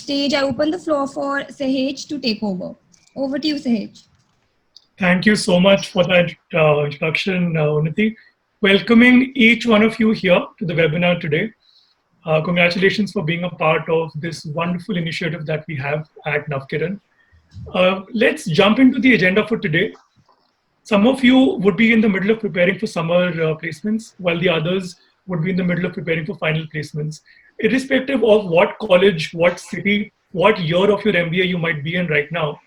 stage, I open the floor for Sahej to take over. Over to you, Sahej. Thank you so much for that introduction, Unnati. Welcoming each one of you here to the webinar today. Congratulations for being a part of this wonderful initiative that we have at NavKiran. Let's jump into the agenda for today. Some of you would be in the middle of preparing for summer placements, while the others would be in the middle of preparing for final placements. Irrespective of what college, what city, what year of your MBA you might be in right now,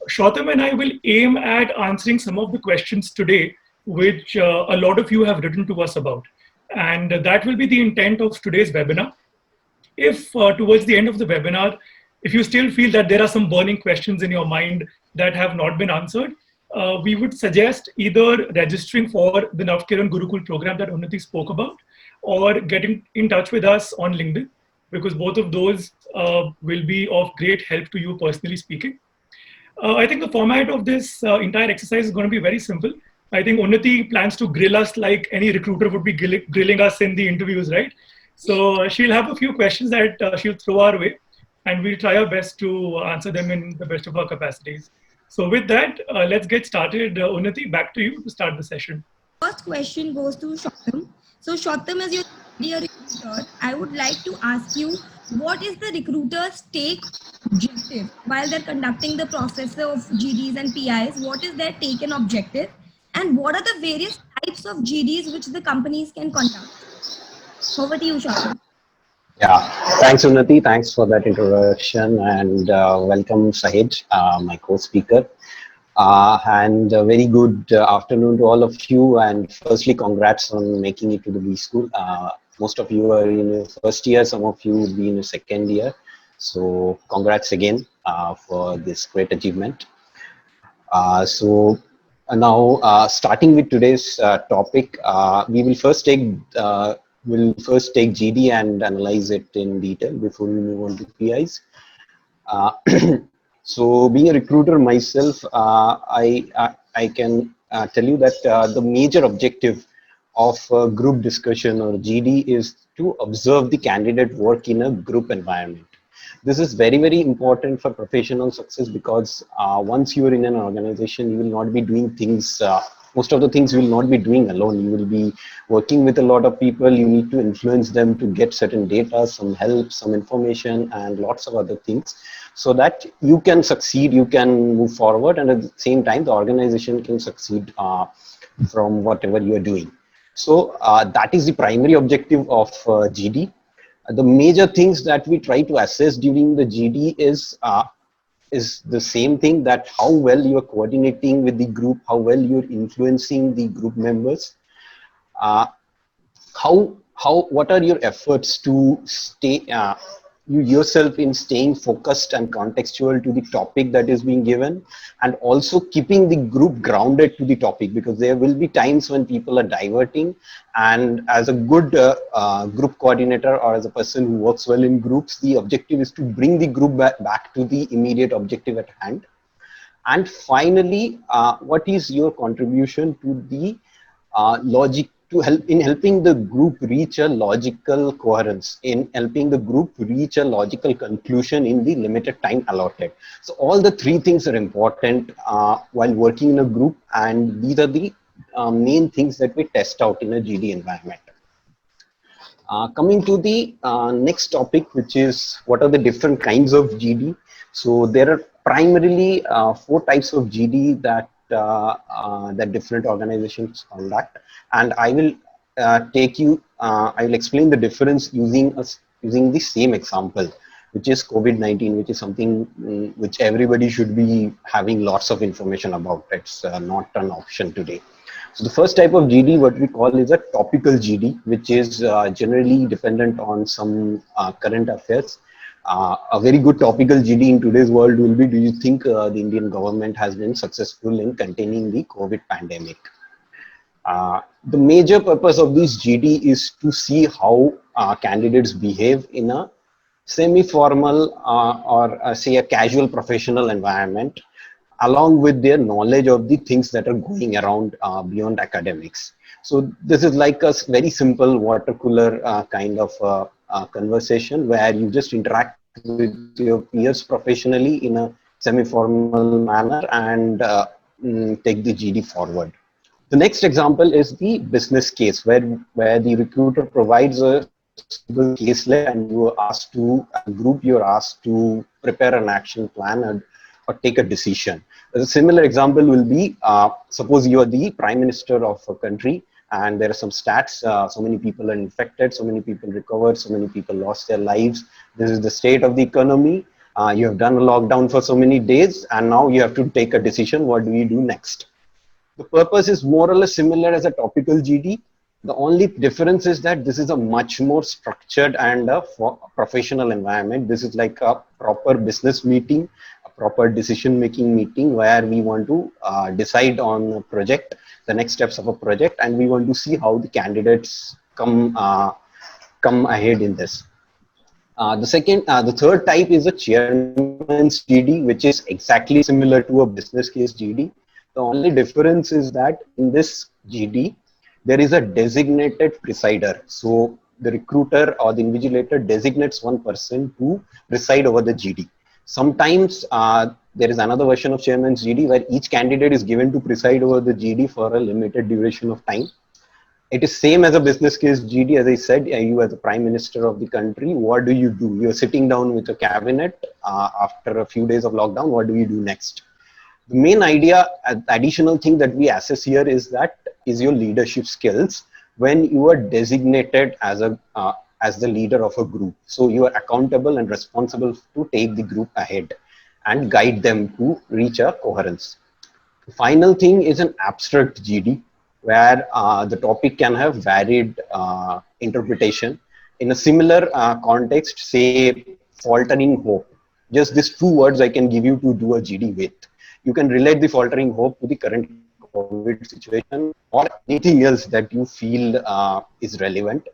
Shautam and I will aim at answering some of the questions today, which a lot of you have written to us about. And that will be the intent of today's webinar. If towards the end of the webinar, if you still feel that there are some burning questions in your mind that have not been answered, we would suggest either registering for the NavKiran Gurukul program that Unnati spoke about, or getting in touch with us on LinkedIn, because both of those will be of great help to you personally speaking. I think the format of this entire exercise is going to be very simple. I think Unnati plans to grill us like any recruiter would be grilling us in the interviews, right? So she'll have a few questions that she'll throw our way, and we'll try our best to answer them in the best of our capacities. So with that, let's get started. Unnati, back to you to start the session. First question goes to Shautam. So Shautam, as your recruiter, I would like to ask you, what is the recruiter's take objective while they're conducting the process of GDs and PIs? What is their take and objective? And what are the various types of GDs which the companies can conduct? Over to you, Shautam. Yeah, thanks Unnati, thanks for that introduction, and welcome Sahej, my co-speaker. And a very good afternoon to all of you, and firstly congrats on making it to the B School. Most of you are in your first year, some of you will be in your second year. So congrats again for this great achievement. So now starting with today's topic, we will first take GD and analyze it in detail before we move on to PIs. So being a recruiter myself, I can tell you that the major objective of group discussion or GD is to observe the candidate work in a group environment. This is very, very important for professional success, because once you are in an organization, you will not be doing things, most of the things you will not be doing alone. You will be working with a lot of people. You need to influence them to get certain data, some help, some information, and lots of other things, so that you can succeed, you can move forward, and at the same time, the organization can succeed from whatever you are doing. So that is the primary objective of GD. The major things that we try to assess during the GD is the same thing, that how well you are coordinating with the group, how well you are influencing the group members, what are your efforts to stay you yourself in staying focused and contextual to the topic that is being given, and also keeping the group grounded to the topic, because there will be times when people are diverting, and as a good group coordinator or as a person who works well in groups, the objective is to bring the group back to the immediate objective at hand. And finally, what is your contribution to the logic, to help in helping the group reach a logical coherence, in helping the group reach a logical conclusion in the limited time allotted. So all the three things are important while working in a group, and these are the main things that we test out in a GD environment. Coming to the next topic, which is what are the different kinds of GD. So there are primarily 4 types of GD that different organizations conduct, and I will I will explain the difference using the same example, which is COVID-19, which is something which everybody should be having lots of information about. It's not an option today. So the first type of GD, what we call, is a topical GD, which is generally dependent on some current affairs. A very good topical GD in today's world will be, do you think the Indian government has been successful in containing the COVID pandemic? The major purpose of this GD is to see how candidates behave in a semi-formal or say a casual professional environment, along with their knowledge of the things that are going around beyond academics. So this is like a very simple water cooler kind of conversation, where you just interact with your peers professionally in a semi-formal manner and take the GD forward. The next example is the business case where the recruiter provides a suitable caselet and you are asked to, as a group, you're asked to prepare an action plan or take a decision. A similar example will be, suppose you are the prime minister of a country and there are some stats, so many people are infected, so many people recovered, so many people lost their lives. This is the state of the economy. You have done a lockdown for so many days and now you have to take a decision. What do you do next? The purpose is more or less similar as a topical GD. The only difference is that this is a much more structured and a professional environment. This is like a proper business meeting, a proper decision-making meeting where we want to decide on a project, the next steps of a project, and we want to see how the candidates come ahead in this. The third type is a chairman's GD, which is exactly similar to a business case GD. The only difference is that in this GD, there is a designated presider. So the recruiter or the invigilator designates one person to preside over the GD. Sometimes there is another version of chairman's GD where each candidate is given to preside over the GD for a limited duration of time. It is same as a business case GD. As I said, you as the prime minister of the country, what do? You're sitting down with a cabinet after a few days of lockdown. What do you do next? The main idea, additional thing that we assess here is your leadership skills when you are designated as the leader of a group. So you are accountable and responsible to take the group ahead and guide them to reach a coherence. The final thing is an abstract GD where the topic can have varied interpretation. In a similar context, say faltering hope. Just these two words I can give you to do a GD with. You can relate the faltering hope to the current COVID situation or anything else that you feel is relevant.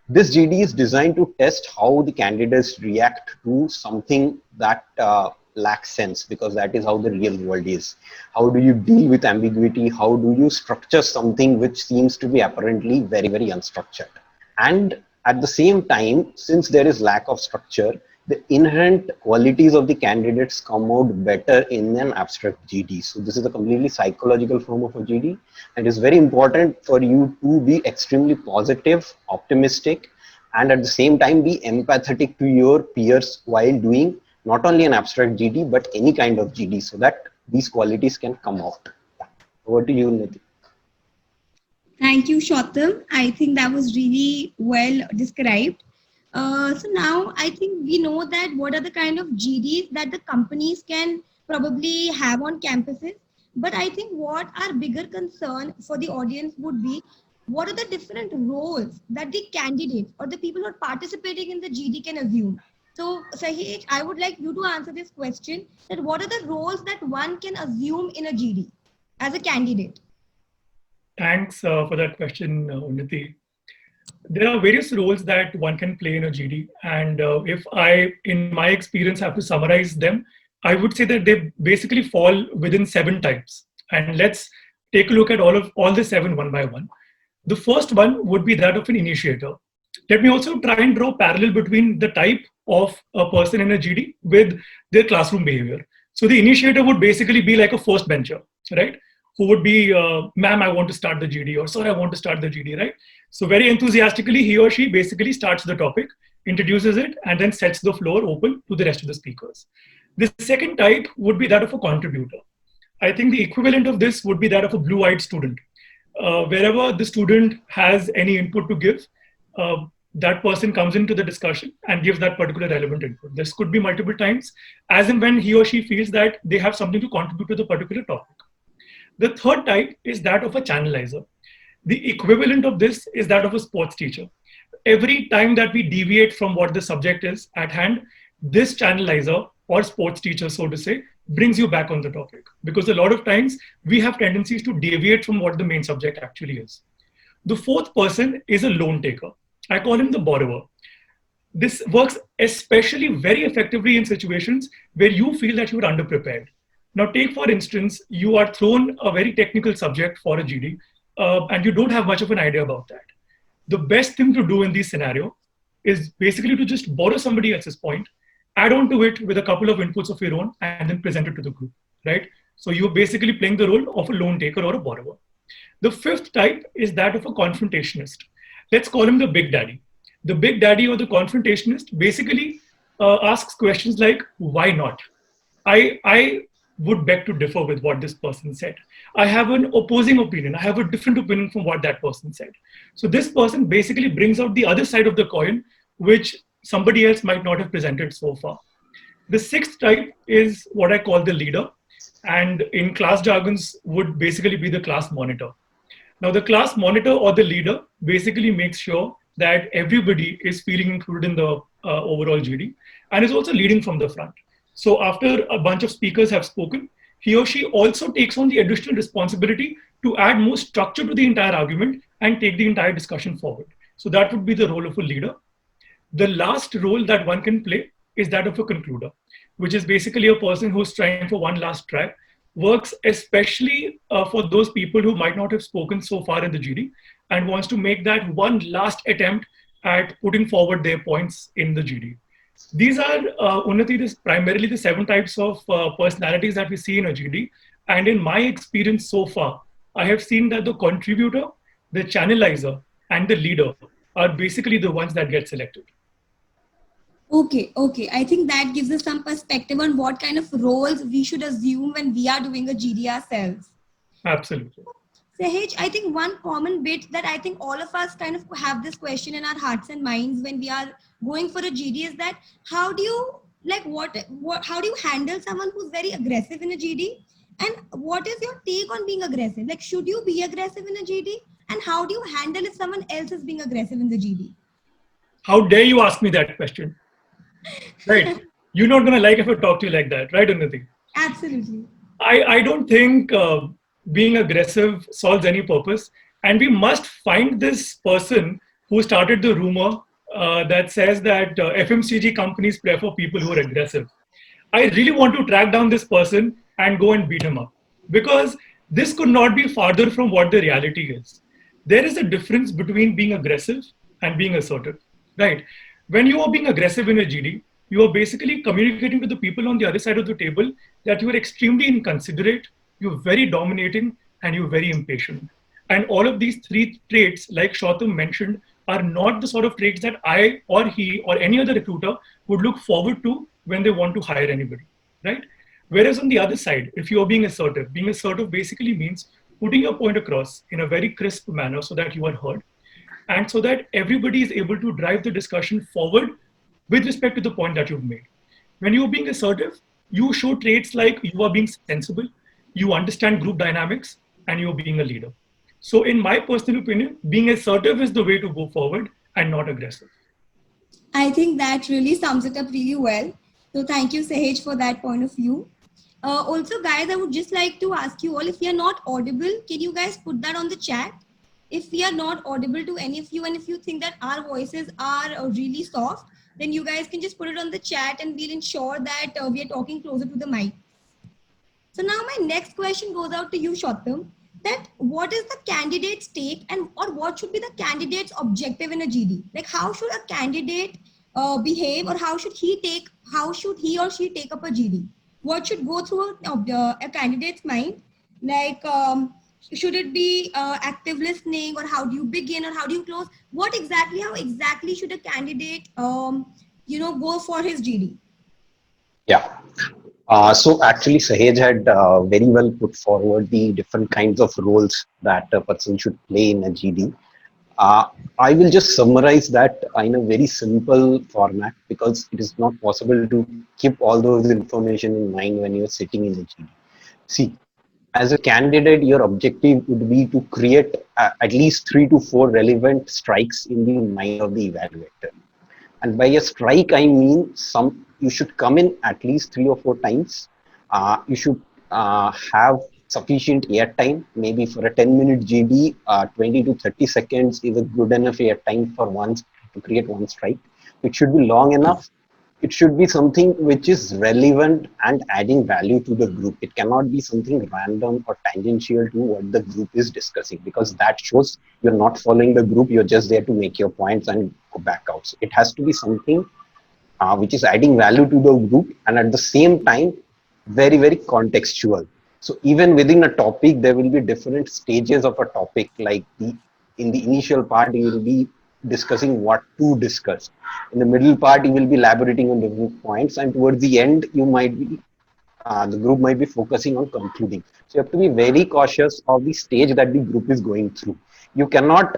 This GD is designed to test how the candidates react to something that lacks sense, because that is how the real world is. How do you deal with ambiguity? How do you structure something which seems to be apparently very, very unstructured? And at the same time, since there is lack of structure, the inherent qualities of the candidates come out better in an abstract GD. So this is a completely psychological form of a GD, and it's very important for you to be extremely positive, optimistic, and at the same time be empathetic to your peers while doing not only an abstract GD, but any kind of GD, so that these qualities can come out. Over to you, Nidhi. Thank you, Shautam. I think that was really well described. So now I think we know that what are the kind of GDs that the companies can probably have on campuses. But I think what our bigger concern for the audience would be, what are the different roles that the candidates or the people who are participating in the GD can assume? So Sahej, I would like you to answer this question, that what are the roles that one can assume in a GD as a candidate? Thanks for that question, Unnati. There are various roles that one can play in a GD, and if I, in my experience, have to summarize them, I would say that they basically fall within 7 types. And let's take a look at all the 7 one by one. The first one would be that of an initiator. Let me also try and draw a parallel between the type of a person in a GD with their classroom behavior. So the initiator would basically be like a first bencher, right? Who would be, ma'am, I want to start the GD, or sir, I want to start the GD, right? So very enthusiastically, he or she basically starts the topic, introduces it, and then sets the floor open to the rest of the speakers. The second type would be that of a contributor. I think the equivalent of this would be that of a blue-eyed student. Wherever the student has any input to give, that person comes into the discussion and gives that particular relevant input. This could be multiple times, as and when he or she feels that they have something to contribute to the particular topic. The third type is that of a channelizer. The equivalent of this is that of a sports teacher. Every time that we deviate from what the subject is at hand, this channelizer or sports teacher, so to say, brings you back on the topic. Because a lot of times we have tendencies to deviate from what the main subject actually is. The fourth person is a loan taker. I call him the borrower. This works especially very effectively in situations where you feel that you're underprepared. Now take, for instance, you are thrown a very technical subject for a GD and you don't have much of an idea about that. The best thing to do in this scenario is basically to just borrow somebody else's point add on to it with a couple of inputs of your own, and then present it to the group, right? So you're basically playing the role of a loan taker or a borrower. The fifth type is that of a confrontationist. Let's call him the big daddy. The big daddy or the confrontationist basically asks questions like, why not? I would beg to differ with what this person said. I have an opposing opinion. I have a different opinion from what that person said. So this person basically brings out the other side of the coin, which somebody else might not have presented so far. The sixth type is what I call the leader, and in class jargons would basically be the class monitor. Now, the class monitor or the leader basically makes sure that everybody is feeling included in the overall GD and is also leading from the front. So after a bunch of speakers have spoken, he or she also takes on the additional responsibility to add more structure to the entire argument and take the entire discussion forward. So that would be the role of a leader. The last role that one can play is that of a concluder, which is basically a person who's trying for one last try, works especially for those people who might not have spoken so far in the GD and wants to make that one last attempt at putting forward their points in the GD. These are, Unnati, this primarily the 7 types of personalities that we see in a GD. And in my experience so far, I have seen that the contributor, the channelizer, and the leader are basically the ones that get selected. Okay. I think that gives us some perspective on what kind of roles we should assume when we are doing a GD ourselves. Absolutely. Sahej, I think one common bit that I think all of us kind of have this question in our hearts and minds when we are going for a GD is that how do you how do you handle someone who's very aggressive in a GD? And what is your take on being aggressive? Like, should you be aggressive in a GD? And how do you handle if someone else is being aggressive in the GD? How dare you ask me that question? Right. You're not going to like if I talk to you like that, right, Unnati? Absolutely. I don't think being aggressive solves any purpose. And we must find this person who started the rumor that says that FMCG companies prefer people who are aggressive. I really want to track down this person and go and beat him up, because this could not be farther from what the reality is. There is a difference between being aggressive and being assertive, right? When you are being aggressive in a GD, you are basically communicating to the people on the other side of the table that you are extremely inconsiderate, you're very dominating, and you're very impatient. And all of these 3 traits, like Shautam mentioned, are not the sort of traits that I or he or any other recruiter would look forward to when they want to hire anybody, right? Whereas on the other side, if you're being assertive basically means putting your point across in a very crisp manner so that you are heard, and so that everybody is able to drive the discussion forward with respect to the point that you've made. When you're being assertive, you show traits like you are being sensible, you understand group dynamics, and you're being a leader. So in my personal opinion, being assertive is the way to go forward and not aggressive. I think that really sums it up really well. So thank you, Sahej, for that point of view. Also, guys, I would just like to ask you all, if you're not audible, can you guys put that on the chat? If we are not audible to any of you, and if you think that our voices are really soft, then you guys can just put it on the chat and we'll ensure that we are talking closer to the mic. So now my next question goes out to you, Shautam, that what is the candidate's take and or what should be the candidate's objective in a GD? Like, how should a candidate behave, or how should he or she take up a GD? What should go through a candidate's mind? Like, should it be active listening, or how do you begin, or how do you close? How exactly should a candidate, go for his GD? Yeah. So actually, Sahej had very well put forward the different kinds of roles that a person should play in a GD. I will just summarize that in a very simple format, because it is not possible to keep all those information in mind when you're sitting in a GD. See, as a candidate, your objective would be to create at least 3 to 4 relevant strikes in the mind of the evaluator. And by a strike, I mean you should come in at least 3 or 4 times. You should have sufficient airtime. Maybe for a 10-minute GD, 20 to 30 seconds is a good enough airtime for once to create one strike. It should be long enough. It should be something which is relevant and adding value to the group. It cannot be something random or tangential to what the group is discussing, because that shows you're not following the group. You're just there to make your points and go back out. So it has to be something which is adding value to the group, and at the same time, very, very contextual. So even within a topic, there will be different stages of a topic. Like in the initial part, you will be discussing what to discuss. In the middle part, you will be elaborating on different points, and towards the end, you might be the group might be focusing on concluding. So you have to be very cautious of the stage that the group is going through. You cannot.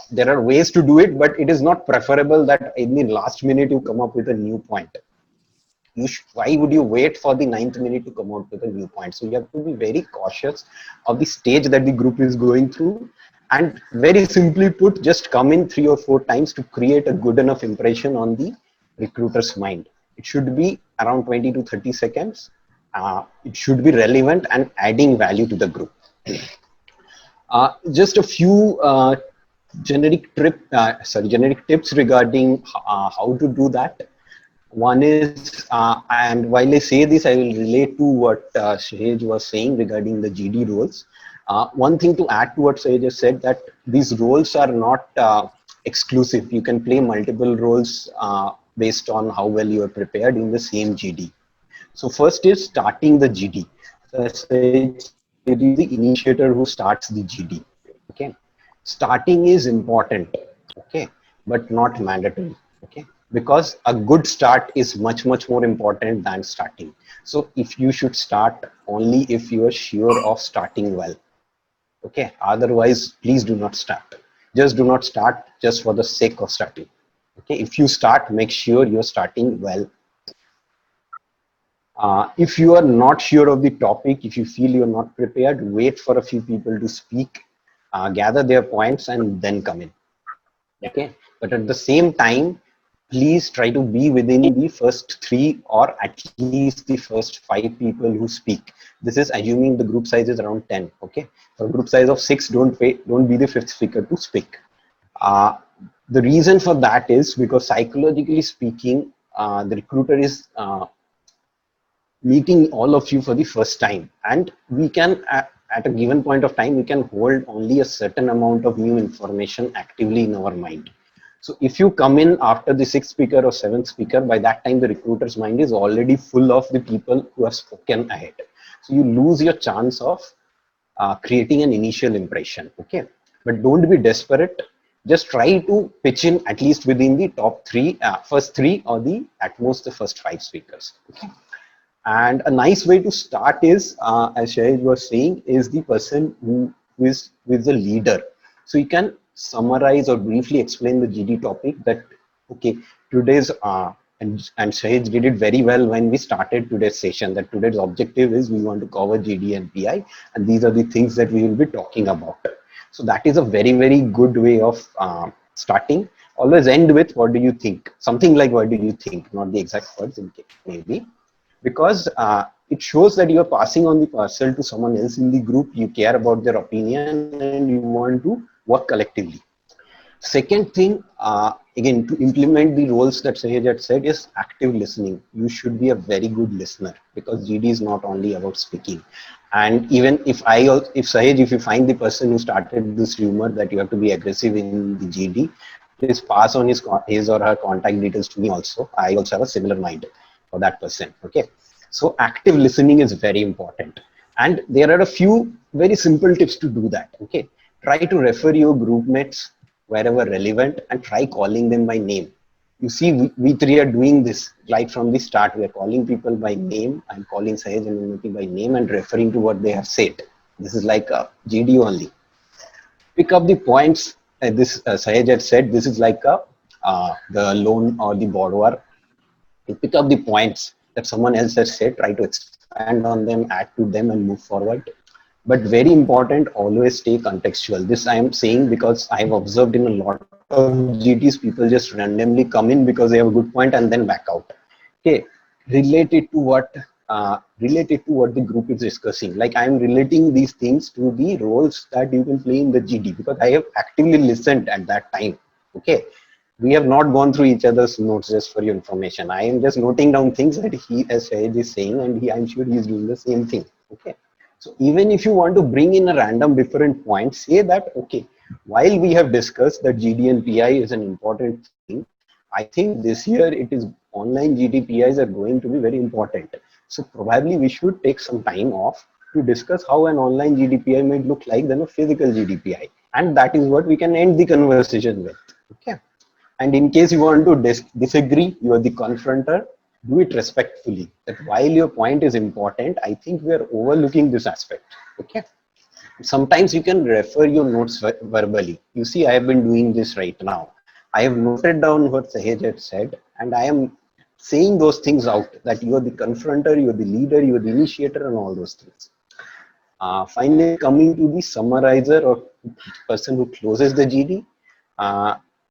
There are ways to do it, but it is not preferable that in the last minute you come up with a new point. Why would you wait for the 9th minute to come out with a new point? So you have to be very cautious of the stage that the group is going through, and very simply put, just come in 3 or 4 times to create a good enough impression on the recruiter's mind. It should be around 20 to 30 seconds. It should be relevant and adding value to the group. Just a few generic tips regarding how to do that. One is, and while I say this, I will relate to what Sahej was saying regarding the GD roles. One thing to add to what Sahej has said, that these roles are not exclusive. You can play multiple roles based on how well you are prepared in the same GD. So first is starting the GD. So Sahej, it is the initiator who starts the GD. Okay, starting is important. Okay, but not mandatory. Okay, because a good start is much more important than starting. So if you should start only if you are sure of starting well. Okay, otherwise please do not start. Just do not start just for the sake of starting. Okay, if you start, make sure you're starting well. If you are not sure of the topic, if you feel you're not prepared, wait for a few people to speak, gather their points, and then come in. Okay, but at the same time, please try to be within the first 3 or at least the first 5 people who speak. This is assuming the group size is around 10. Okay, for a group size of 6, don't be the 5th speaker to speak. The reason for that is because psychologically speaking, the recruiter is meeting all of you for the first time, and we can at a given point of time we can hold only a certain amount of new information actively in our mind. So if you come in after the 6th speaker or 7th speaker, by that time the recruiter's mind is already full of the people who have spoken ahead, so you lose your chance of creating an initial impression. Okay, but don't be desperate. Just try to pitch in at least within the top 3, first 3, or the at most the first 5 speakers. Okay. And a nice way to start is, as Shahid was saying, is the person who is the leader. So you can summarize or briefly explain the GD topic that, okay, today's, and Shahid did it very well when we started today's session, that today's objective is we want to cover GD and PI, and these are the things that we will be talking about. So that is a very good way of starting. Always end with, what do you think? Something like, what do you think? Not the exact words, maybe. Because it shows that you are passing on the parcel to someone else in the group, you care about their opinion, and you want to work collectively. Second thing, again, to implement the roles that Sahej had said, is active listening. You should be a very good listener, because GD is not only about speaking. And even if Sahej, if you find the person who started this rumor that you have to be aggressive in the GD, please pass on his or her contact details to me also. I also have a similar mind for that person. Okay, so active listening is very important, and there are a few very simple tips to do that. Okay, try to refer your group mates wherever relevant, and try calling them by name. You see, we 3 are doing this right from the start. We are calling people by name. I'm calling Sahej and Unnati by name and referring to what they have said. This is like a GD only. Pick up the points. Sahej had said, this is like the loan or the borrower. You pick up the points that someone else has said, try to expand on them, add to them, and move forward. But very important, always stay contextual. This I am saying because I have observed in a lot of GTs, people just randomly come in because they have a good point and then back out. Okay, related to what the group is discussing. Like, I am relating these things to the roles that you can play in the GD, because I have actively listened at that time. Okay, we have not gone through each other's notes, just for your information. I am just noting down things that he, as Shahid, is saying, and I'm sure he is doing the same thing. Okay, so even if you want to bring in a random different point, say that, okay, while we have discussed that GD and PI is an important thing, I think this year it is online GDPIs are going to be very important. So probably we should take some time off to discuss how an online GDPI might look like than a physical GDPI. And that is what we can end the conversation with. Okay. And in case you want to disagree, you are the confronter, do it respectfully. That while your point is important, I think we are overlooking this aspect. Okay. Sometimes you can refer your notes verbally. You see, I have been doing this right now. I have noted down what Sahej had said, and I am saying those things out, that you are the confronter, you are the leader, you are the initiator, and all those things. Finally, coming to the summarizer or person who closes the GD,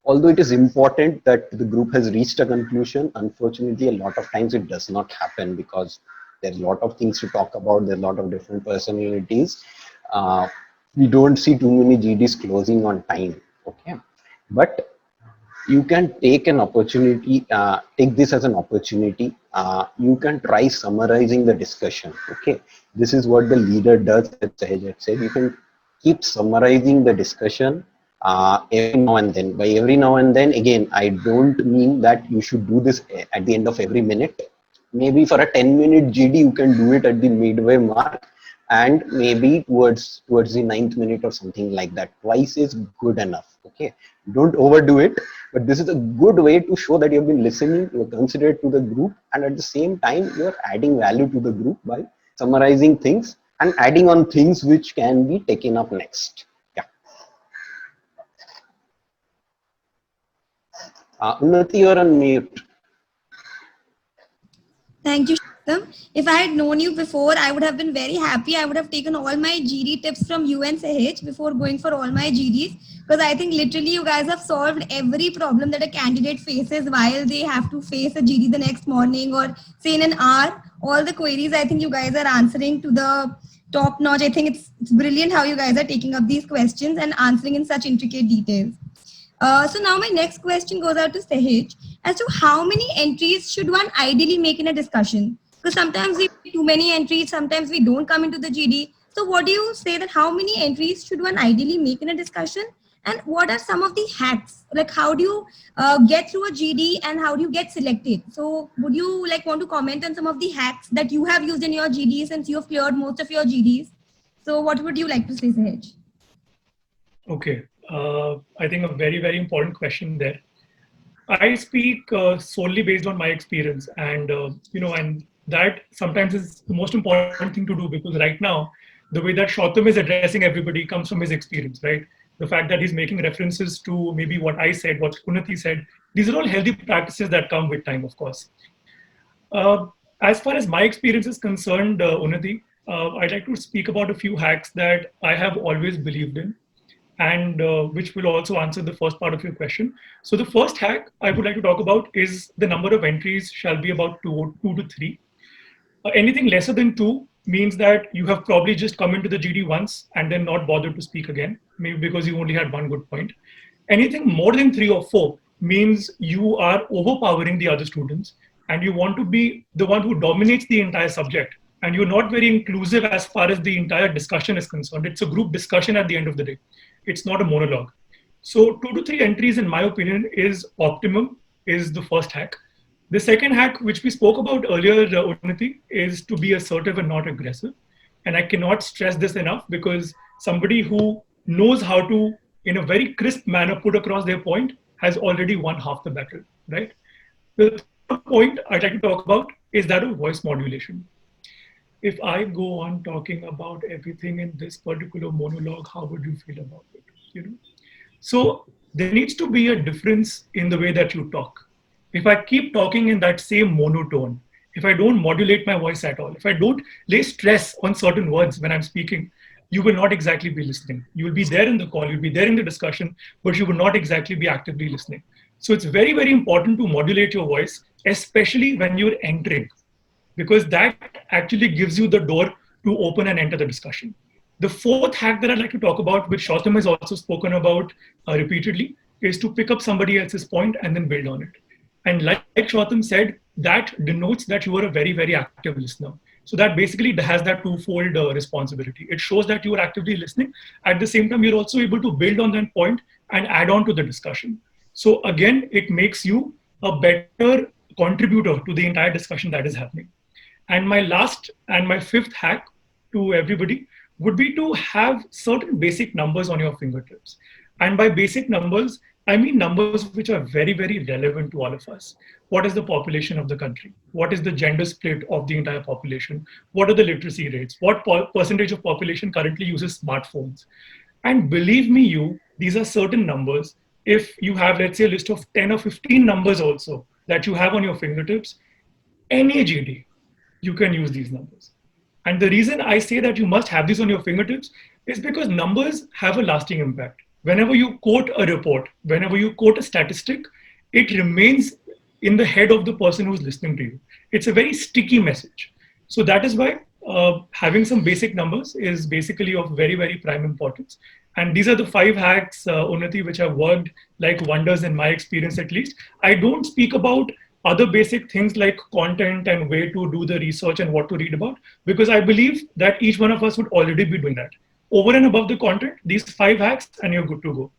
although it is important that the group has reached a conclusion, unfortunately, a lot of times it does not happen because there's a lot of things to talk about, there's a lot of different personalities. We don't see too many GDs closing on time. Okay, but you can take an opportunity, take this as an opportunity. You can try summarizing the discussion. Okay, this is what the leader does, as Sahej had said. You can keep summarizing the discussion every now and then. By every now and then, again, I don't mean that you should do this at the end of every minute. Maybe for a 10-minute GD, you can do it at the midway mark, and maybe towards the 9th minute or something like that. Twice is good enough. Okay, don't overdo it, but this is a good way to show that you've been listening, you're considerate to the group, and at the same time you're adding value to the group by summarizing things and adding on things which can be taken up next. Yeah. Unnati, you're on mute. Thank you, Shiktam. If I had known you before, I would have been very happy. I would have taken all my GD tips from you and Sahej before going for all my GDs, because I think literally you guys have solved every problem that a candidate faces while they have to face a GD the next morning or say in an hour. All the queries, I think you guys are answering to the top notch. I think it's brilliant how you guys are taking up these questions and answering in such intricate details. So now my next question goes out to Sahej as to how many entries should one ideally make in a discussion? Because sometimes we make too many entries, sometimes we don't come into the GD. So what do you say that how many entries should one ideally make in a discussion? And what are some of the hacks? Like how do you get through a GD and how do you get selected? So would you like want to comment on some of the hacks that you have used in your GD since you have cleared most of your GDs? So what would you like to say, Sahej? Okay, I think a very, very important question there. I speak solely based on my experience, and and that sometimes is the most important thing to do, because right now, the way that Shautam is addressing everybody comes from his experience, right? The fact that he's making references to maybe what I said, what Unnati said, these are all healthy practices that come with time, of course. As far as my experience is concerned, Unnati, I'd like to speak about a few hacks that I have always believed in, and which will also answer the first part of your question. So the first hack I would like to talk about is the number of entries shall be about two to three. Anything lesser than two means that you have probably just come into the GD once and then not bothered to speak again, maybe because you only had one good point. Anything more than three or four means you are overpowering the other students and you want to be the one who dominates the entire subject. And you're not very inclusive as far as the entire discussion is concerned. It's a group discussion at the end of the day. It's not a monologue. So 2 to 3 entries, in my opinion, is optimum, is the first hack. The second hack, which we spoke about earlier, Unnati, is to be assertive and not aggressive. And I cannot stress this enough, because somebody who knows how to, in a very crisp manner, put across their point has already won half the battle, right? The third point I'd like to talk about is that of voice modulation. If I go on talking about everything in this particular monologue, how would you feel about it? So there needs to be a difference in the way that you talk. If I keep talking in that same monotone, if I don't modulate my voice at all, if I don't lay stress on certain words when I'm speaking, you will not exactly be listening. You will be there in the call, you'll be there in the discussion, but you will not exactly be actively listening. So it's very, very important to modulate your voice, especially when you're entering, because that actually gives you the door to open and enter the discussion. The fourth hack that I'd like to talk about, which Shautam has also spoken about repeatedly, is to pick up somebody else's point and then build on it. And like Shautam said, that denotes that you are a very, very active listener. So that basically has that twofold responsibility. It shows that you are actively listening. At the same time, you're also able to build on that point and add on to the discussion. So again, it makes you a better contributor to the entire discussion that is happening. And my last and my fifth hack to everybody would be to have certain basic numbers on your fingertips. And by basic numbers, I mean numbers which are very, very relevant to all of us. What is the population of the country? What is the gender split of the entire population? What are the literacy rates? What percentage of population currently uses smartphones? And believe me, these are certain numbers. If you have, let's say, a list of 10 or 15 numbers also that you have on your fingertips, any GD, you can use these numbers. And the reason I say that you must have these on your fingertips is because numbers have a lasting impact. Whenever you quote a report, whenever you quote a statistic, it remains in the head of the person who's listening to you. It's a very sticky message. So that is why having some basic numbers is basically of very, very prime importance. And these are the 5 hacks, Unnati, which have worked like wonders in my experience at least. I don't speak about other basic things like content and way to do the research and what to read about, because I believe that each one of us would already be doing that. Over and above the content, these 5 hacks and you're good to go.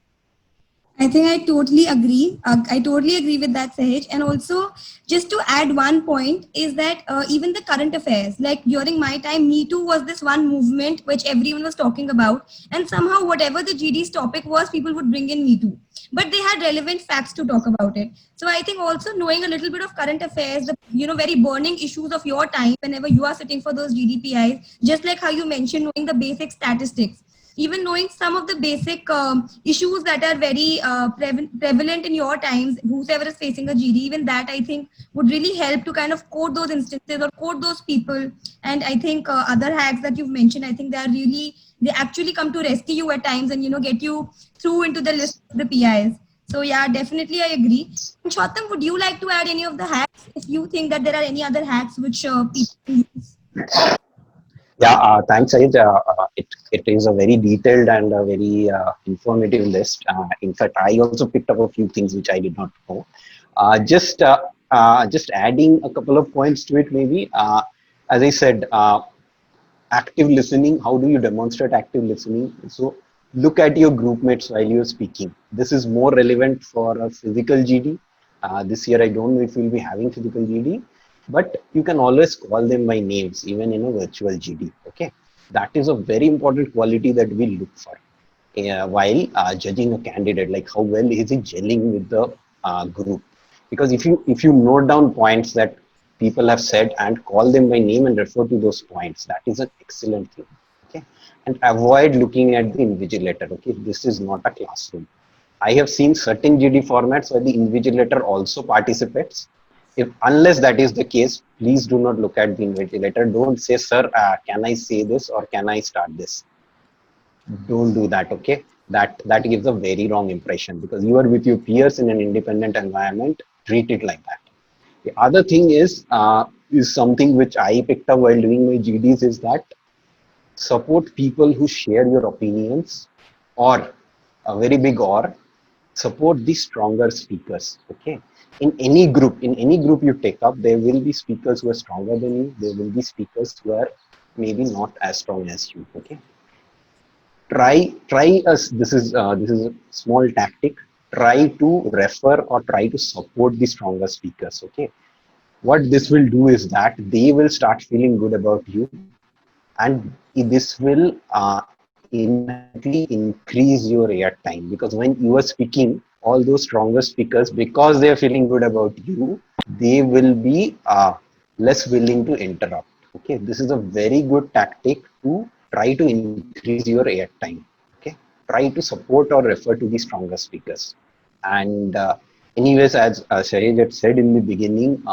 I think I totally agree. I totally agree with that, Sahej. And also, just to add one point is that even the current affairs, like during my time, Me Too was this one movement which everyone was talking about. And somehow, whatever the GD's topic was, people would bring in Me Too. But they had relevant facts to talk about it. So I think also knowing a little bit of current affairs, the very burning issues of your time, whenever you are sitting for those GDPIs, just like how you mentioned, knowing the basic statistics, even knowing some of the basic issues that are very prevalent in your times, whoever is facing a GD, even that I think would really help to kind of code those instances or code those people. And I think other hacks that you've mentioned, I think they actually come to rescue you at times and, get you through into the list of the PIs. So yeah, definitely I agree. And Shautam, would you like to add any of the hacks if you think that there are any other hacks which people can use? Yeah, thanks, Sayed. It is a very detailed and a very informative list. In fact, I also picked up a few things which I did not know. Just adding a couple of points to it, maybe. As I said, active listening. How do you demonstrate active listening? So look at your group mates while you're speaking. This is more relevant for a physical GD. This year, I don't know if we'll be having physical GD, but you can always call them by names, even in a virtual GD. Okay, that is a very important quality that we look for while judging a candidate. Like how well is he gelling with the group? Because if you note down points that people have said and call them by name and refer to those points, that is an excellent thing. Okay, and avoid looking at the invigilator. Okay, this is not a classroom. I have seen certain GD formats where the invigilator also participates. Unless that is the case, please do not look at the invigilator. Don't say, sir, can I say this or can I start this? Don't do that, okay? That gives a very wrong impression because you are with your peers in an independent environment. Treat it like that. The other thing is something which I picked up while doing my GDs is that support people who share your opinions, or a very big or, support the stronger speakers. Okay, in any group you take up, there will be speakers who are stronger than you, there will be speakers who are maybe not as strong as you. Okay, try us this is a small tactic. Try to refer or try to support the stronger speakers. Okay, what this will do is that they will start feeling good about you, and this will inherently increase your react time, because when you are speaking, all those stronger speakers, because they are feeling good about you, they will be less willing to interrupt. Okay, this is a very good tactic to try to increase your react time. Okay, try to support or refer to the stronger speakers. And anyways, as Shahid had said in the beginning,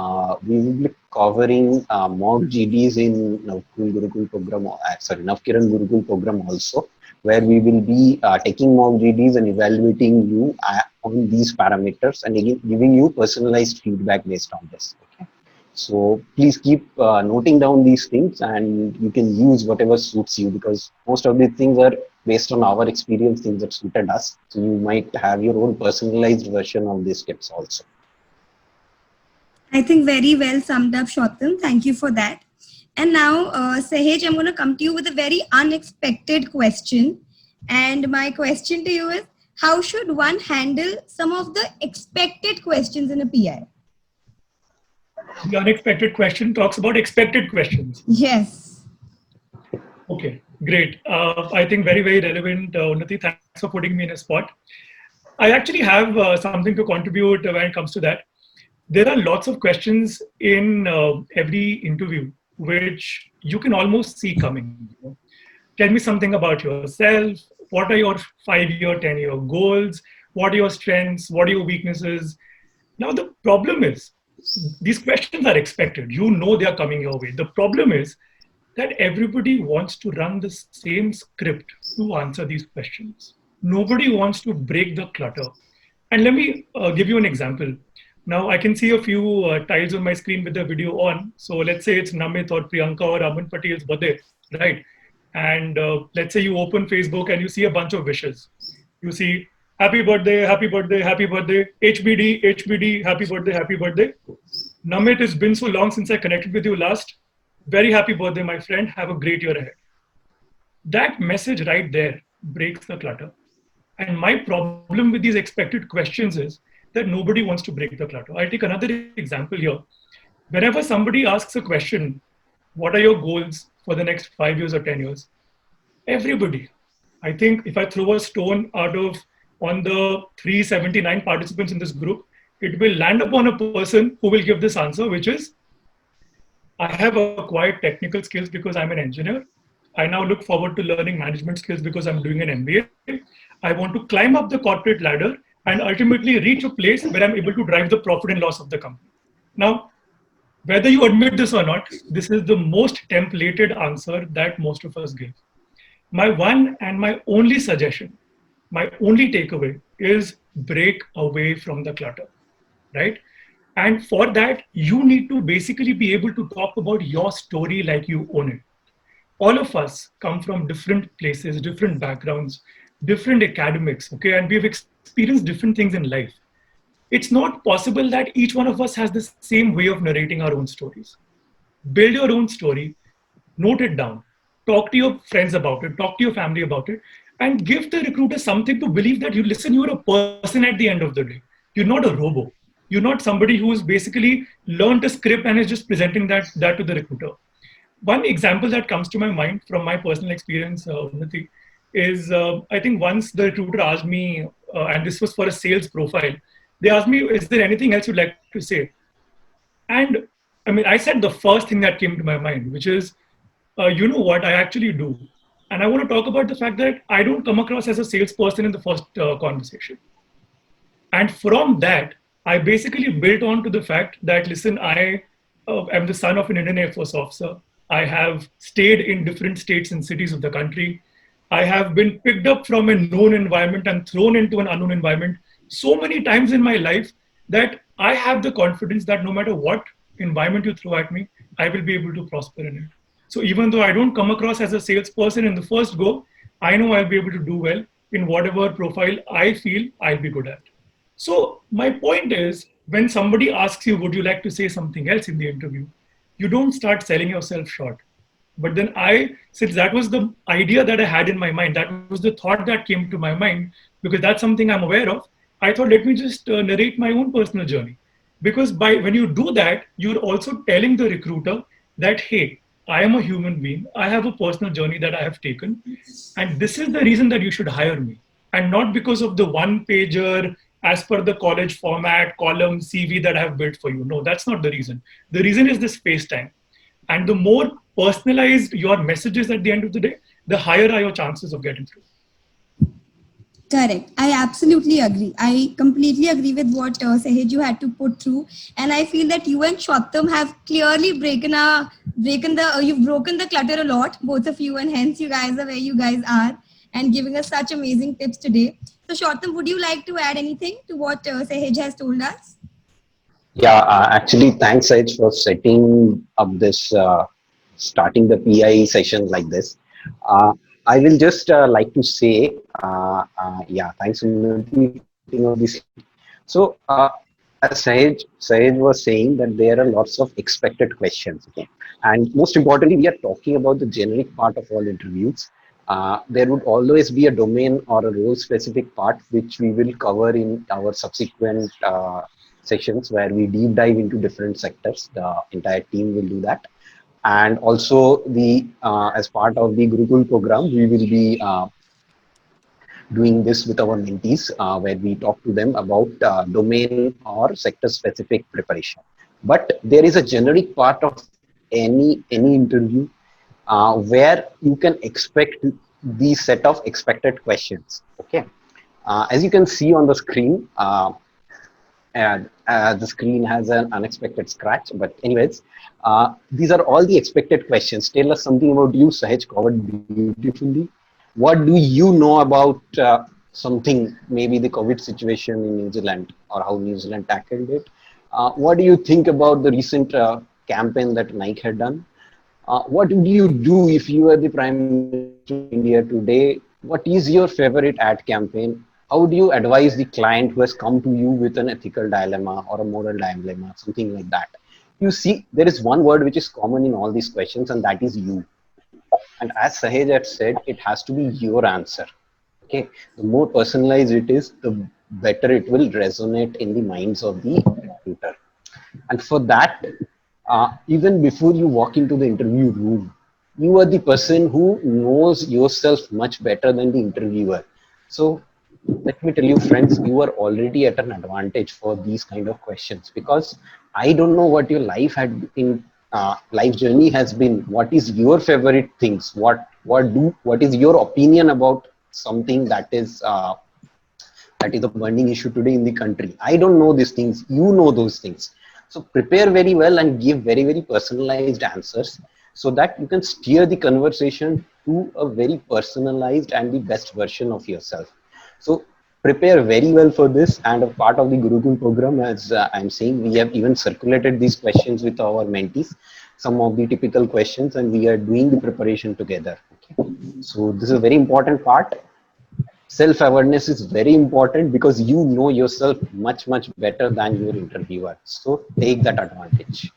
we will be covering mock GDs in NavKiran program, NavKiran Gurukul program also, where we will be taking mock GDs and evaluating you on these parameters and again giving you personalized feedback based on this. Okay, so please keep noting down these things, and you can use whatever suits you, because most of these things are based on our experience, things that suited us. So you might have your own personalized version of these tips also. I think very well summed up, Shautam. Thank you for that. And now, Sahej, I'm going to come to you with a very unexpected question. And my question to you is, how should one handle some of the expected questions in a PI? The unexpected question talks about expected questions. Yes. Okay, great. I think very, very relevant, Unnati. Thanks for putting me in a spot. I actually have something to contribute when it comes to that. There are lots of questions in every interview which you can almost see coming. Tell me something about yourself. What are your 5-year, 10-year goals? What are your strengths? What are your weaknesses? Now, the problem is these questions are expected. You know they are coming your way. The problem is that everybody wants to run the same script to answer these questions. Nobody wants to break the clutter. And let me give you an example. Now, I can see a few tiles on my screen with the video on. So let's say it's Namit or Priyanka or Aman Patel's birthday, right? And let's say you open Facebook and you see a bunch of wishes. You see, happy birthday, happy birthday, happy birthday, HBD, HBD, happy birthday, happy birthday. Namit, it's been so long since I connected with you last. Very happy birthday, my friend. Have a great year ahead. That message right there breaks the clutter. And my problem with these expected questions is that nobody wants to break the clutter. I'll take another example here. Whenever somebody asks a question, what are your goals for the next 5 years or 10 years? Everybody. I think if I throw a stone out of on the 379 participants in this group, it will land upon a person who will give this answer, which is I have acquired technical skills because I'm an engineer. I now look forward to learning management skills because I'm doing an MBA. I want to climb up the corporate ladder and ultimately reach a place where I'm able to drive the profit and loss of the company. Now, whether you admit this or not, this is the most templated answer that most of us give. My one and my only suggestion, my only takeaway is break away from the clutter, right? And for that, you need to basically be able to talk about your story like you own it. All of us come from different places, different backgrounds, different academics, okay? And we've experienced different things in life. It's not possible that each one of us has the same way of narrating our own stories. Build your own story, note it down, talk to your friends about it, talk to your family about it, and give the recruiter something to believe that you listen, you're a person at the end of the day. You're not a robo. You're not somebody who's basically learned a script and is just presenting that to the recruiter. One example that comes to my mind from my personal experience, Unnati, is I think once the recruiter asked me, and this was for a sales profile, they asked me, is there anything else you'd like to say? And I mean, I said the first thing that came to my mind, which is, you know what, I actually do. And I want to talk about the fact that I don't come across as a salesperson in the first conversation. And from that, I basically built on to the fact that, listen, I am the son of an Indian Air Force officer. I have stayed in different states and cities of the country. I have been picked up from a known environment and thrown into an unknown environment so many times in my life that I have the confidence that no matter what environment you throw at me, I will be able to prosper in it. So even though I don't come across as a salesperson in the first go, I know I'll be able to do well in whatever profile I feel I'll be good at. So my point is, when somebody asks you, would you like to say something else in the interview? You don't start selling yourself short. But then since that was the idea that I had in my mind, that was the thought that came to my mind, because that's something I'm aware of, I thought, let me just narrate my own personal journey. Because when you do that, you're also telling the recruiter that, hey, I am a human being. I have a personal journey that I have taken. And this is the reason that you should hire me. And not because of the one pager, as per the college format, column, CV that I have built for you. No, that's not the reason. The reason is this space time. And the more personalized your message is at the end of the day, the higher are your chances of getting through. Correct. I absolutely agree. I completely agree with what Sahej you had to put through, and I feel that you and Shottam have clearly you've broken the clutter a lot, both of you, and hence you guys are where you guys are, and giving us such amazing tips today. So, Shottam, would you like to add anything to what Sahej has told us? Yeah, actually, thanks, Saj, for setting up this, starting the PI session like this. Uh, I will just like to say, yeah, thanks, Unnati, for setting up this. So, as Sahej was saying that there are lots of expected questions. Okay, and most importantly, we are talking about the generic part of all interviews. There would always be a domain or a role specific part which we will cover in our subsequent sessions where we deep dive into different sectors. The entire team will do that. And also the as part of the Gurukul program, we will be doing this with our mentees, where we talk to them about domain or sector specific preparation. But there is a generic part of any interview where you can expect the set of expected questions. Okay, as you can see on the screen, and the screen has an unexpected scratch. But anyways, these are all the expected questions. Tell us something about you. Sahaj covered beautifully. What do you know about something, maybe the COVID situation in New Zealand or how New Zealand tackled it? What do you think about the recent campaign that Nike had done? What would you do if you were the Prime Minister of India today? What is your favorite ad campaign? How do you advise the client who has come to you with an ethical dilemma or a moral dilemma, something like that? You see, there is one word which is common in all these questions, and that is you. And as Sahej had said, it has to be your answer. Okay, the more personalized it is, the better it will resonate in the minds of the recruiter. And for that, even before you walk into the interview room, you are the person who knows yourself much better than the interviewer. So let me tell you, friends, you are already at an advantage for these kind of questions, because I don't know what your life had been, life journey has been. What is your favorite things? What is your opinion about something that is a burning issue today in the country? I don't know these things. You know those things. So prepare very well and give very, very personalized answers so that you can steer the conversation to a very personalized and the best version of yourself. So prepare very well for this. And a part of the Gurukul program, as I'm saying, we have even circulated these questions with our mentees, some of the typical questions, and we are doing the preparation together. Okay. So this is a very important part. Self-awareness is very important because you know yourself much, much better than your interviewer. So take that advantage.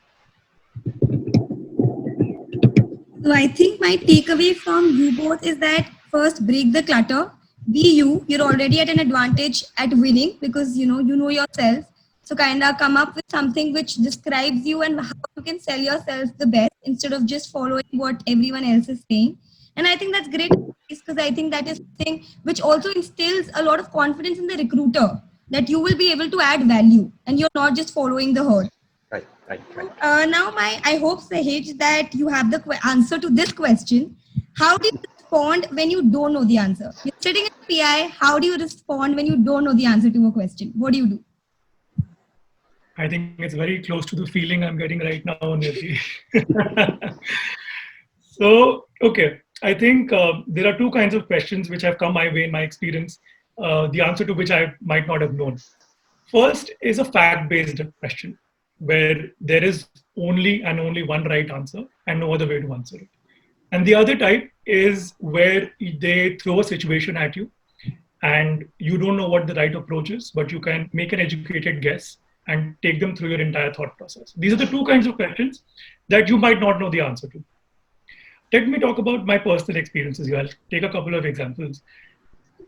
So I think my takeaway from you both is that first break the clutter. Be you. You're already at an advantage at winning because you know yourself. So kind of come up with something which describes you and how you can sell yourself the best instead of just following what everyone else is saying. And I think that's great because I think that is something which also instills a lot of confidence in the recruiter that you will be able to add value and you're not just following the herd. Right, right, right. Now, I hope, Sahej, that you have the answer to this question. How do you respond when you don't know the answer? You're sitting in a PI. How do you respond when you don't know the answer to a question? What do you do? I think it's very close to the feeling I'm getting right now, Nidhi. So, okay, I think there are two kinds of questions which have come my way in my experience, the answer to which I might not have known. First is a fact-based question where there is only one right answer and no other way to answer it. And the other type is where they throw a situation at you and you don't know what the right approach is, but you can make an educated guess and take them through your entire thought process. These are the two kinds of questions that you might not know the answer to. Let me talk about my personal experiences here. I'll take a couple of examples.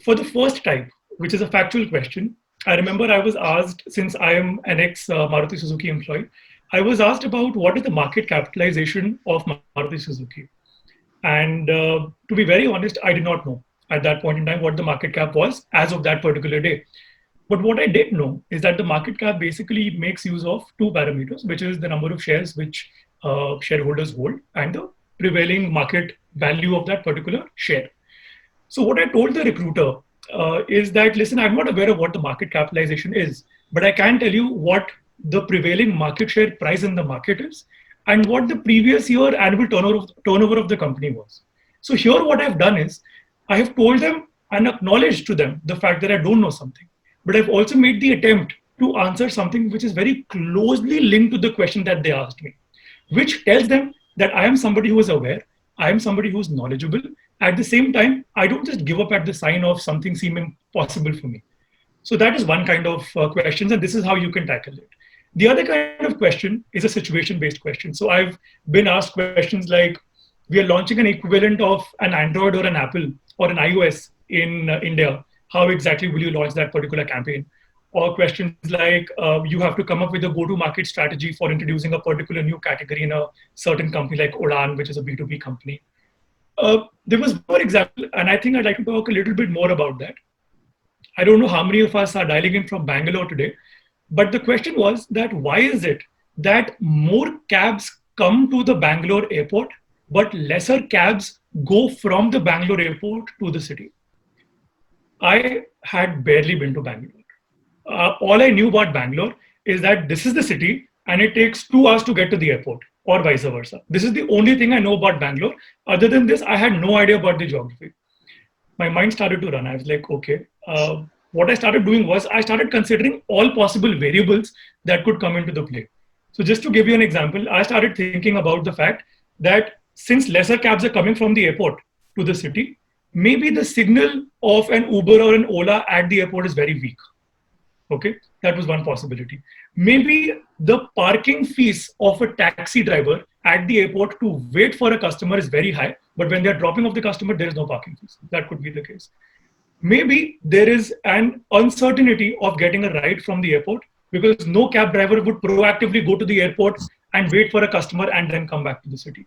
For the first type, which is a factual question, I remember I was asked, since I am an ex Maruti Suzuki employee, I was asked about what is the market capitalization of Maruti Suzuki. And to be very honest, I did not know at that point in time what the market cap was as of that particular day. But what I did know is that the market cap basically makes use of two parameters, which is the number of shares which shareholders hold and the prevailing market value of that particular share. So what I told the recruiter is that, listen, I'm not aware of what the market capitalization is, but I can tell you what the prevailing market share price in the market is and what the previous year annual turnover of the company was. So here what I've done is I have told them and acknowledged to them the fact that I don't know something, but I've also made the attempt to answer something which is very closely linked to the question that they asked me, which tells them that I am somebody who is aware, I am somebody who is knowledgeable. At the same time, I don't just give up at the sign of something seeming possible for me. So that is one kind of questions, and this is how you can tackle it. The other kind of question is a situation-based question. So I've been asked questions like, we are launching an equivalent of an Android or an Apple or an iOS in India. How exactly will you launch that particular campaign? or questions like you have to come up with a go-to-market strategy for introducing a particular new category in a certain company like Udan, which is a B2B company. There was one more example, and I think I'd like to talk a little bit more about that. I don't know how many of us are dialing in from Bangalore today, but the question was that why is it that more cabs come to the Bangalore airport, but lesser cabs go from the Bangalore airport to the city? I had barely been to Bangalore. All I knew about Bangalore is that this is the city and it takes 2 hours to get to the airport or vice versa. This is the only thing I know about Bangalore. Other than this, I had no idea about the geography. My mind started to run. I was like, okay. What I started doing was I started considering all possible variables that could come into the play. So just to give you an example, I started thinking about the fact that since lesser cabs are coming from the airport to the city, maybe the signal of an Uber or an Ola at the airport is very weak. Okay, that was one possibility. Maybe the parking fees of a taxi driver at the airport to wait for a customer is very high, but when they're dropping off the customer, there is no parking fees. That could be the case. Maybe there is an uncertainty of getting a ride from the airport because no cab driver would proactively go to the airport and wait for a customer and then come back to the city.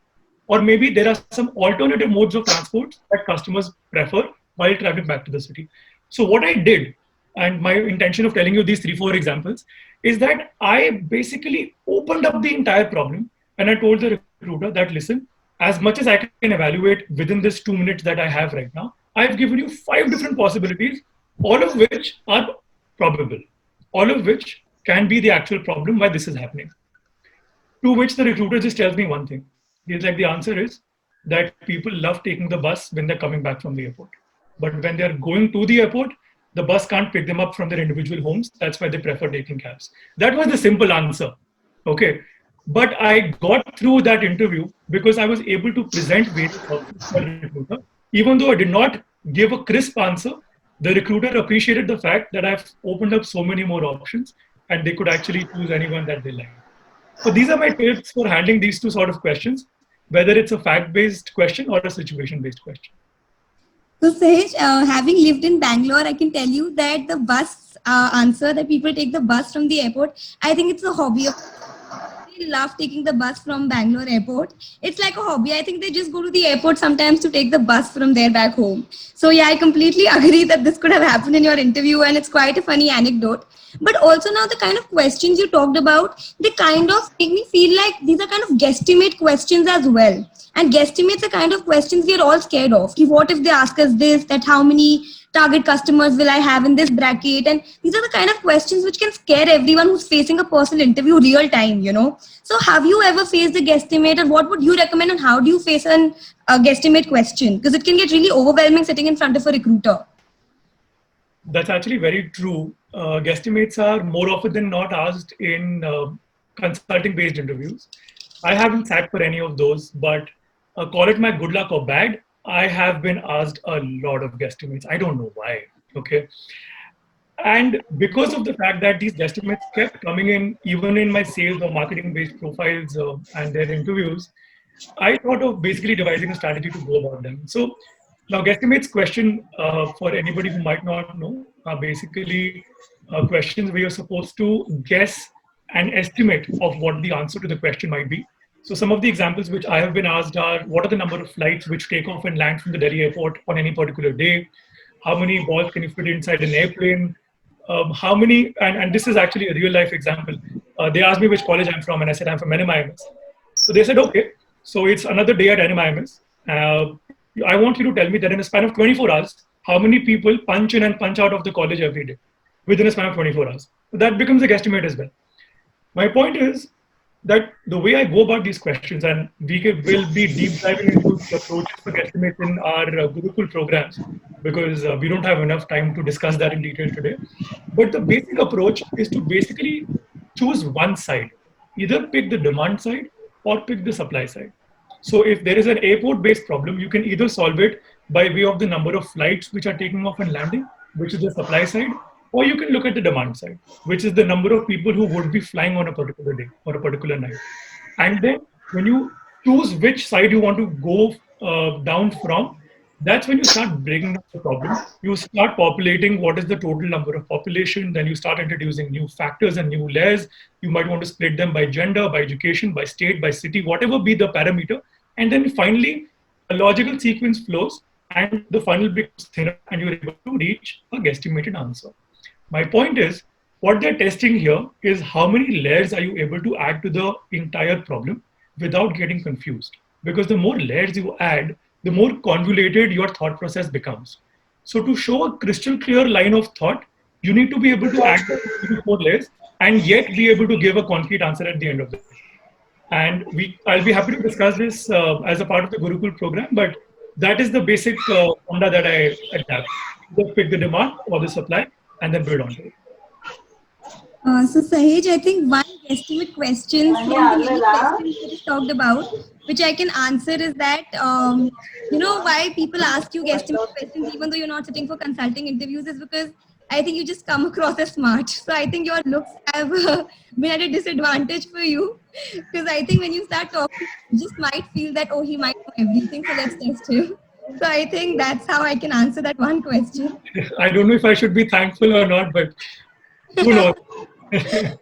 Or maybe there are some alternative modes of transport that customers prefer while traveling back to the city. So what I did, and my intention of telling you these 3-4 examples, is that I basically opened up the entire problem and I told the recruiter that, listen, as much as I can evaluate within this 2 minutes that I have right now, I've given you 5 different possibilities, all of which are probable, all of which can be the actual problem why this is happening. To which the recruiter just tells me one thing. He's like, the answer is that people love taking the bus when they're coming back from the airport. But when they're going to the airport, the bus can't pick them up from their individual homes. That's why they prefer taking cabs. That was the simple answer. Okay. But I got through that interview because I was able to present various options to the recruiter. Even though I did not give a crisp answer, the recruiter appreciated the fact that I've opened up so many more options and they could actually choose anyone that they like. So these are my tips for handling these two sort of questions, whether it's a fact-based question or a situation-based question. So Sahej, having lived in Bangalore, I can tell you that the bus answer that people take the bus from the airport, I think it's a hobby of love taking the bus from Bangalore airport. It's like a hobby. I think they just go to the airport sometimes to take the bus from there back home. So yeah, I completely agree that this could have happened in your interview and it's quite a funny anecdote. But also now the kind of questions you talked about, they kind of make me feel like these are kind of guesstimate questions as well. And guesstimates are kind of questions we are all scared of. What if they ask us this, that how many target customers will I have in this bracket? And these are the kind of questions which can scare everyone who's facing a personal interview real time, you know. So have you ever faced a guesstimate, and what would you recommend on how do you face a guesstimate question? Because it can get really overwhelming sitting in front of a recruiter. That's actually very true. Guesstimates are more often than not asked in consulting-based interviews. I haven't sat for any of those, but call it my good luck or bad, I have been asked a lot of guesstimates. I don't know why. Okay. And because of the fact that these guesstimates kept coming in, even in my sales or marketing based profiles and their interviews, I thought of basically devising a strategy to go about them. So now guesstimates question for anybody who might not know are basically questions where you're supposed to guess an estimate of what the answer to the question might be. So some of the examples which I have been asked are, what are the number of flights which take off and land from the Delhi airport on any particular day? How many balls can you fit inside an airplane? How many, and this is actually a real life example. They asked me which college I'm from and I said, I'm from NMIMS. So they said, okay, so it's another day at NMIMS. I want you to tell me that in a span of 24 hours, how many people punch in and punch out of the college every day within a span of 24 hours. So that becomes a guesstimate as well. My point is that the way I go about these questions, and will be deep diving into the approaches for guesstimates in our Gurukul programs, because we don't have enough time to discuss that in detail today. But the basic approach is to basically choose one side, either pick the demand side or pick the supply side. So if there is an airport-based problem, you can either solve it by way of the number of flights which are taking off and landing, which is the supply side, or you can look at the demand side, which is the number of people who would be flying on a particular day or a particular night. And then when you choose which side you want to go down from, That's when you start breaking down the problem. You start populating what is the total number of population. Then you start introducing new factors and new layers. You might want to split them by gender, by education, by state, by city, whatever be the parameter. And then finally, a logical sequence flows and the funnel becomes thinner and you're able to reach a guesstimated answer. My point is, what they're testing here is how many layers are you able to add to the entire problem without getting confused. Because the more layers you add, the more convoluted your thought process becomes. So to show a crystal clear line of thought, you need to be able to add 3 to 4 layers and yet be able to give a concrete answer at the end of the day. And I'll be happy to discuss this as a part of the Gurukul program, but that is the basic formula that I adapt. Just pick the demand or the supply and then build onto it. So Sahej, I think one estimate question from the many questions that is talked about, which I can answer is that, why people ask you estimate questions even though you're not sitting for consulting interviews is because I think you just come across as smart. So I think your looks have been at a disadvantage for you because I think when you start talking, you just might feel that, oh, he might know everything, so let's test him. So I think that's how I can answer that one question. I don't know if I should be thankful or not, but who knows? Okay,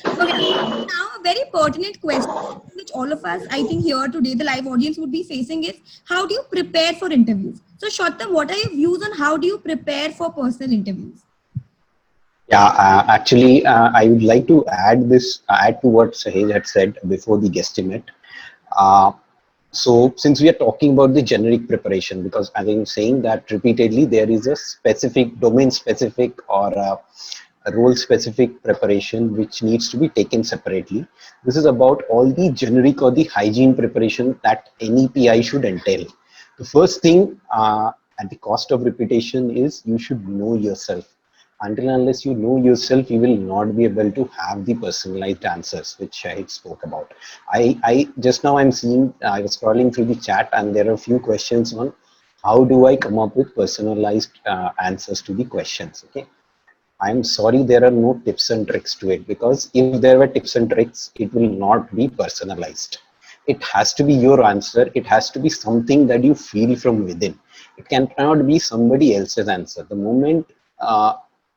now a very pertinent question which all of us, I think here today, the live audience would be facing is how do you prepare for interviews? So Shottam, what are your views on how do you prepare for personal interviews? Yeah, actually, I would like to add to what Sahej had said before the guesstimate. Uh, so since we are talking about the generic preparation, because I've been saying that repeatedly, there is a specific domain specific or a role specific preparation which needs to be taken separately. This is about all the generic or the hygiene preparation that any PI should entail. The first thing at the cost of repetition is you should know yourself. Until unless you know yourself, you will not be able to have the personalized answers which I spoke about. I just now I'm seeing, I was scrolling through the chat and there are a few questions on how do I come up with personalized answers to the questions. Okay, I'm sorry, there are no tips and tricks to it, because if there were tips and tricks, it will not be personalized. It has to be your answer. It has to be something that you feel from within. It cannot be somebody else's answer. The moment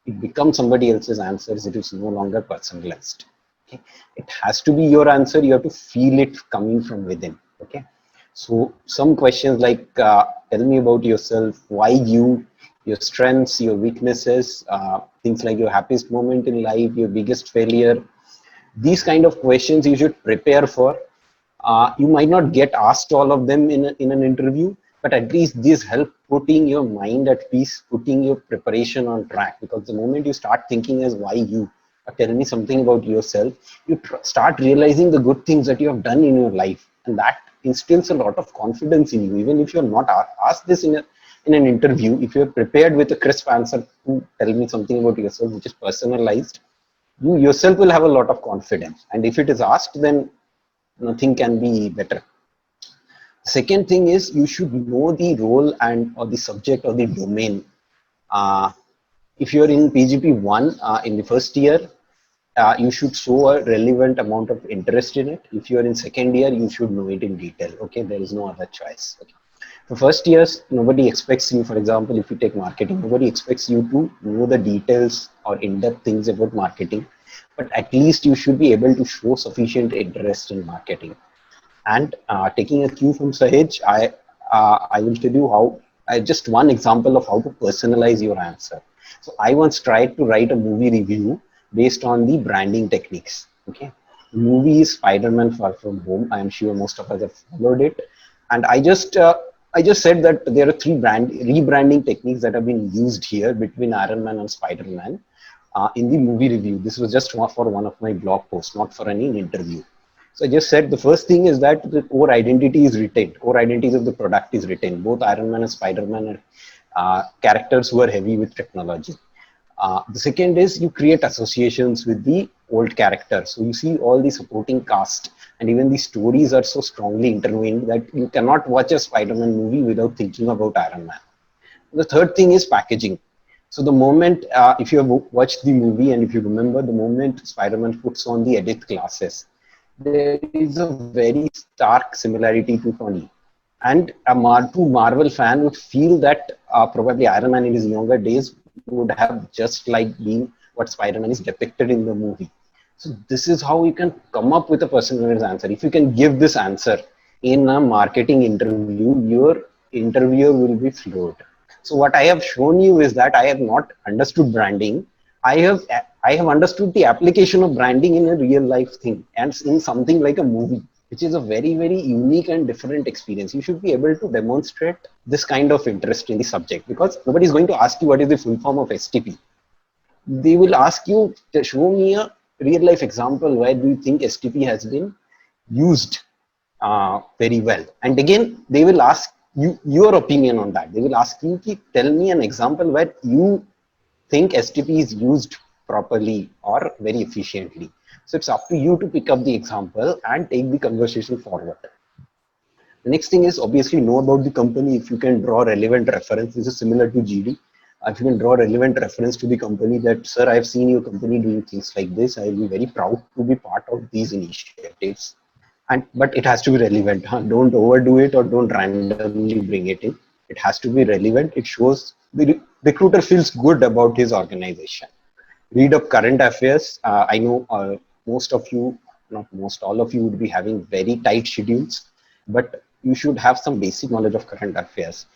it becomes somebody else's answers, it is no longer personalized. Okay, it has to be your answer. You have to feel it coming from within. Okay, so some questions like tell me about yourself, why you, your strengths, your weaknesses, things like your happiest moment in life, your biggest failure. These kind of questions you should prepare for. You might not get asked all of them in an interview, but at least this help putting your mind at peace, putting your preparation on track. Because the moment you start thinking as why you, or tell me something about yourself, you start realizing the good things that you have done in your life, and that instills a lot of confidence in you. Even if you're not asked this in an interview, if you're prepared with a crisp answer to tell me something about yourself which is personalized, you yourself will have a lot of confidence. And if it is asked, then nothing can be better. Second thing is you should know the role and or the subject or the domain. If you're in PGP1 in the first year, you should show a relevant amount of interest in it. If you're in second year, you should know it in detail. Okay, there is no other choice. Okay. For first years, nobody expects you, for example, if you take marketing, nobody expects you to know the details or in-depth things about marketing, but at least you should be able to show sufficient interest in marketing. And taking a cue from Sahej, I will tell you how, just one example of how to personalize your answer. So I once tried to write a movie review based on the branding techniques. Okay, the movie is Spider-Man Far From Home. I am sure most of us have followed it, and I just said that there are three rebranding techniques that have been used here between Iron Man and Spider-Man in the movie review. This was just for one of my blog posts, not for any interview. So I just said the first thing is that the core identity is retained. Core identities of the product is retained. Both Iron Man and Spider-Man are characters who are heavy with technology. The second is you create associations with the old characters. So you see all the supporting cast and even the stories are so strongly intertwined that you cannot watch a Spider-Man movie without thinking about Iron Man. The third thing is packaging. So the moment, if you have watched the movie and if you remember, the moment Spider-Man puts on the Edith glasses, there is a very stark similarity to Tony. And a true Marvel fan would feel that probably Iron Man in his younger days would have just like being what Spider-Man is depicted in the movie. So this is how you can come up with a personalized answer. If you can give this answer in a marketing interview, your interviewer will be floored. So what I have shown you is that I have not understood branding. I have I have understood the application of branding in a real life thing and in something like a movie, which is a very unique and different experience. You should be able to demonstrate this kind of interest in the subject, because nobody is going to ask you what is the full form of STP. They will ask you to show me a real life example where do you think STP has been used very well. And again, they will ask you your opinion on that. They will ask you to tell me an example where you think STP is used properly or very efficiently. So it's up to you to pick up the example and take the conversation forward. The next thing is obviously know about the company. If you can draw relevant reference, this is similar to GD. If you can draw relevant reference to the company that, sir, I've seen your company doing things like this. I'll be very proud to be part of these initiatives. But it has to be relevant. Huh? Don't overdo it or don't randomly bring it in. It has to be relevant. It shows the recruiter feels good about his organization. Read up current affairs. I know most of you, not most, all of you would be having very tight schedules, but you should have some basic knowledge of current affairs.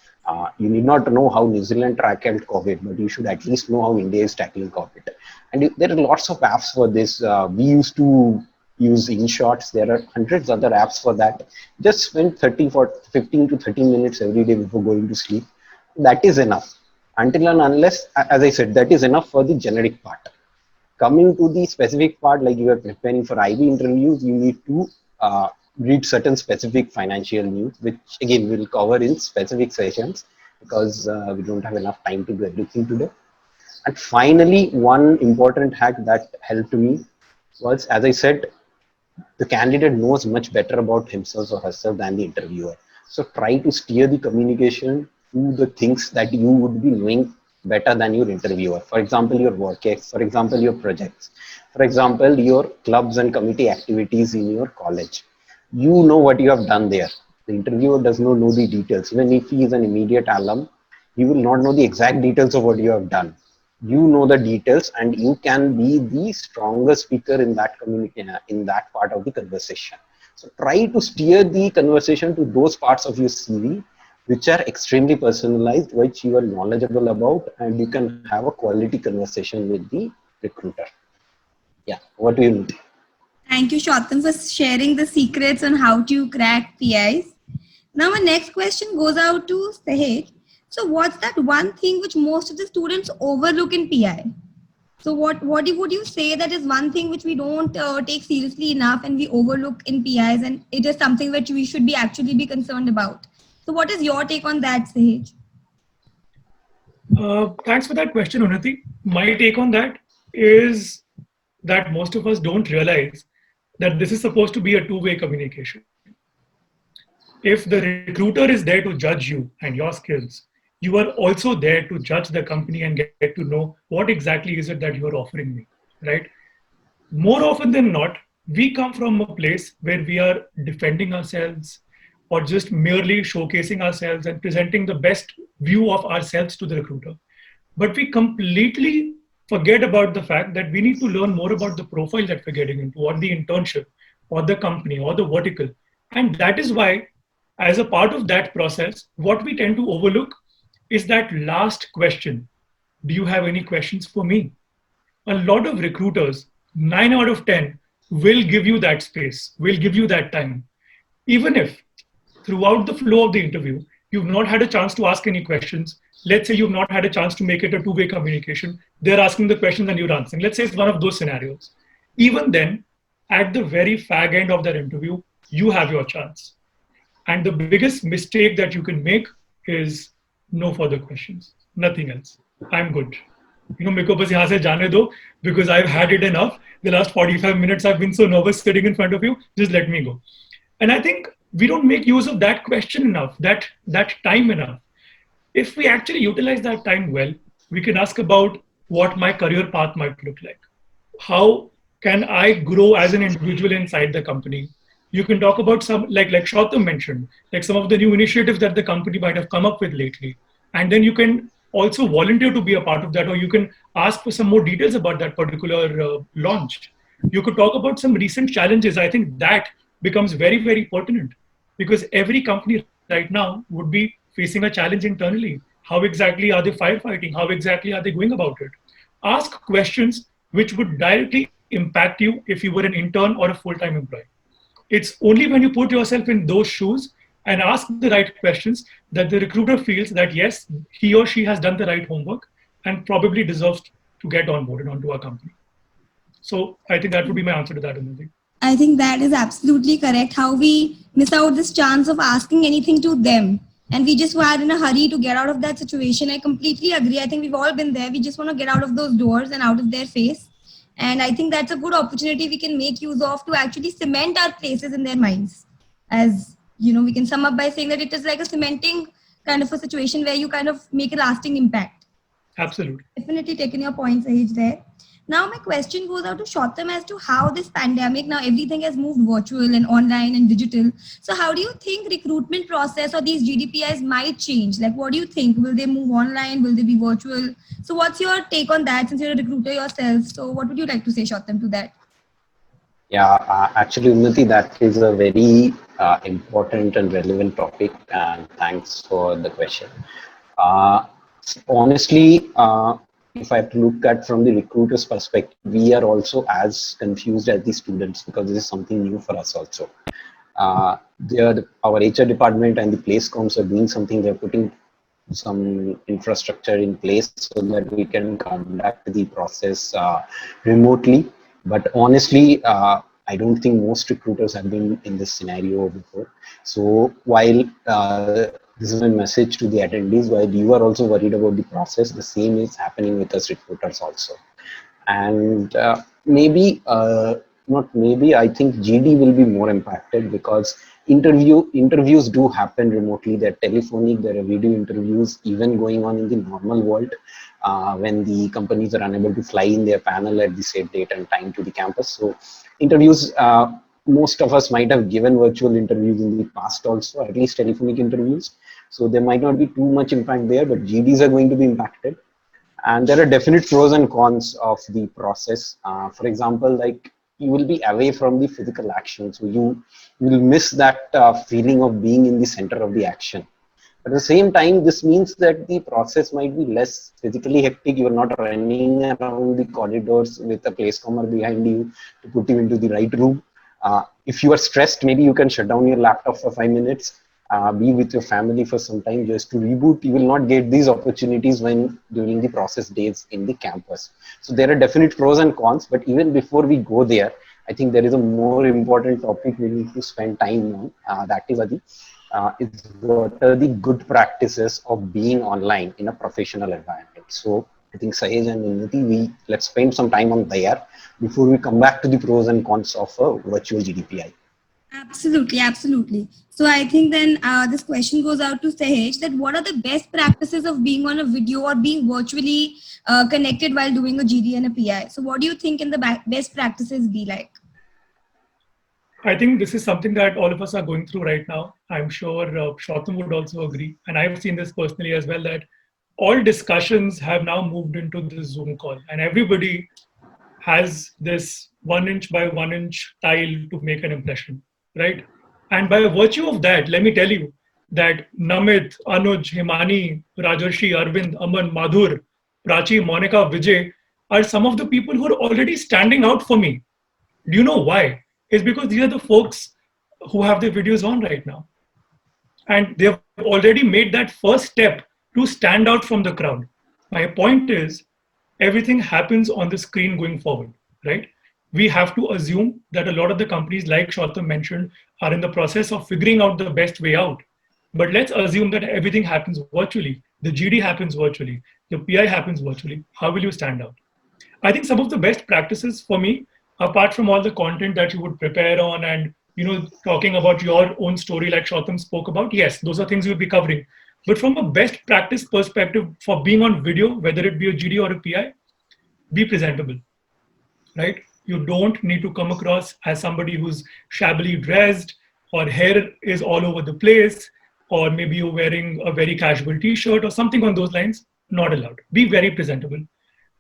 You need not know how New Zealand tackled COVID, but you should at least know how India is tackling COVID. And there are lots of apps for this. We used to use InShots. There are hundreds other apps for that. Just spend 15 to 30 minutes every day before going to sleep. That is enough. Until and unless, as I said, that is enough for the generic part. Coming to the specific part, like you are preparing for IB interviews, you need to read certain specific financial news, which again we'll cover in specific sessions because we don't have enough time to do everything today. And finally, one important hack that helped me was, as I said, the candidate knows much better about himself or herself than the interviewer. So try to steer the communication to the things that you would be knowing better than your interviewer. For example, your work ex, for example, your projects, for example, your clubs and committee activities in your college. You know what you have done there. The interviewer does not know the details. Even if he is an immediate alum, he will not know the exact details of what you have done. You know the details and you can be the strongest speaker in that communication, in that part of the conversation. So try to steer the conversation to those parts of your CV which are extremely personalized, which you are knowledgeable about, and you can have a quality conversation with the recruiter. Yeah, what do you need? Thank you, Shautam, for sharing the secrets on how to crack PIs. Now, my next question goes out to Sahej. So, what's that one thing which most of the students overlook in PI? So, what would you say that is one thing which we don't take seriously enough and we overlook in PIs, and it is something which we should be actually be concerned about? So, what is your take on that, Sahej? Thanks for that question, Unnati. My take on that is that most of us don't realize that this is supposed to be a two-way communication. If the recruiter is there to judge you and your skills, you are also there to judge the company and get to know what exactly is it that you are offering me, right? More often than not, we come from a place where we are defending ourselves or just merely showcasing ourselves and presenting the best view of ourselves to the recruiter. But we completely forget about the fact that we need to learn more about the profile that we're getting into, or the internship, or the company, or the vertical. And that is why, as a part of that process, what we tend to overlook is that last question. Do you have any questions for me? A lot of recruiters, 9 out of 10, will give you that space, will give you that time. Even if throughout the flow of the interview, you've not had a chance to ask any questions. Let's say you've not had a chance to make it a two-way communication. They're asking the questions and you're answering. Let's say it's one of those scenarios. Even then, at the very fag end of that interview, you have your chance. And the biggest mistake that you can make is no further questions, nothing else. I'm good. मेरे को बस यहाँ से जाने दो, because I've had it enough. The last 45 minutes I've been so nervous sitting in front of you. Just let me go. And I think we don't make use of that question enough, that time enough. If we actually utilize that time well, we can ask about what my career path might look like. How can I grow as an individual inside the company? You can talk about some, like Shautam mentioned, like some of the new initiatives that the company might have come up with lately. And then you can also volunteer to be a part of that, or you can ask for some more details about that particular launch. You could talk about some recent challenges. I think that becomes very, very pertinent because every company right now would be facing a challenge internally. How exactly are they firefighting? How exactly are they going about it? Ask questions which would directly impact you if you were an intern or a full-time employee. It's only when you put yourself in those shoes and ask the right questions that the recruiter feels that yes, he or she has done the right homework and probably deserves to get onboarded onto our company. So I think that would be my answer to that, Anandi. I think that is absolutely correct. How we miss out this chance of asking anything to them. And we just were in a hurry to get out of that situation. I completely agree. I think we've all been there. We just want to get out of those doors and out of their face. And I think that's a good opportunity we can make use of to actually cement our places in their minds. As you know, we can sum up by saying that it is like a cementing kind of a situation where you kind of make a lasting impact. Absolutely. Definitely taking your points, Sahej, there. Now, my question goes out to Shautam as to how this pandemic, now everything has moved virtual and online and digital. So, how do you think recruitment process or these GDPIs might change? Like, what do you think? Will they move online? Will they be virtual? So, what's your take on that since you're a recruiter yourself? So, what would you like to say, Shautam, to that? Yeah, actually, Unnati, that is a very important and relevant topic, and thanks for the question. Uh, Honestly, if I have to look at from the recruiter's perspective, we are also as confused as the students because this is something new for us also. Our HR department and the place comms are doing something. They're putting some infrastructure in place so that we can conduct the process remotely. But honestly, I don't think most recruiters have been in this scenario before. So while this is a message to the attendees, while you are also worried about the process, the same is happening with us recruiters also. And not maybe, I think GD will be more impacted because interviews do happen remotely. They're telephonic, there are video interviews even going on in the normal world when the companies are unable to fly in their panel at the said date and time to the campus. So interviews, most of us might have given virtual interviews in the past also, at least telephonic interviews. So there might not be too much impact there, but GDs are going to be impacted. And there are definite pros and cons of the process. For example, like you will be away from the physical action, so you will miss that feeling of being in the center of the action. At the same time, this means that the process might be less physically hectic. You are not running around the corridors with a place commer behind you to put you into the right room. If you are stressed, maybe you can shut down your laptop for 5 minutes, be with your family for some time just to reboot. You will not get these opportunities when during the process days in the campus. So there are definite pros and cons, but even before we go there, I think there is a more important topic we need to spend time on. That is is what are the good practices of being online in a professional environment. So I think Sahej and Unnati, let's spend some time on there before we come back to the pros and cons of a virtual GDPI. Absolutely, absolutely. So I think then this question goes out to Sahej that what are the best practices of being on a video or being virtually connected while doing a GD and a PI? So what do you think in the best practices be like? I think this is something that all of us are going through right now. I'm sure Shautam would also agree. And I've seen this personally as well, that all discussions have now moved into this Zoom call. And everybody has this 1 inch by 1 inch tile to make an impression, right? And by virtue of that, let me tell you that Namit, Anuj, Himani, Rajarshi, Arvind, Aman, Madhur, Prachi, Monica, Vijay are some of the people who are already standing out for me. Do you know why? It's because these are the folks who have their videos on right now. And they've already made that first step to stand out from the crowd. My point is, everything happens on the screen going forward, right? We have to assume that a lot of the companies, like Shautam mentioned, are in the process of figuring out the best way out. But let's assume that everything happens virtually. The GD happens virtually. The PI happens virtually. How will you stand out? I think some of the best practices for me, apart from all the content that you would prepare on and talking about your own story like Shautam spoke about, yes, those are things you'll be covering. But from a best practice perspective for being on video, whether it be a GD or a PI, be presentable, right? You don't need to come across as somebody who's shabbily dressed or hair is all over the place, or maybe you're wearing a very casual t-shirt or something on those lines. Not allowed. Be very presentable.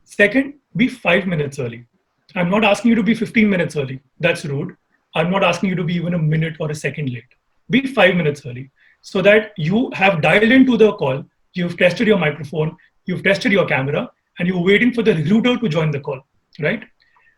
Second, be 5 minutes early. I'm not asking you to be 15 minutes early. That's rude. I'm not asking you to be even a minute or a second late. Be 5 minutes early so that you have dialed into the call, you've tested your microphone, you've tested your camera, and you're waiting for the recruiter to join the call, right?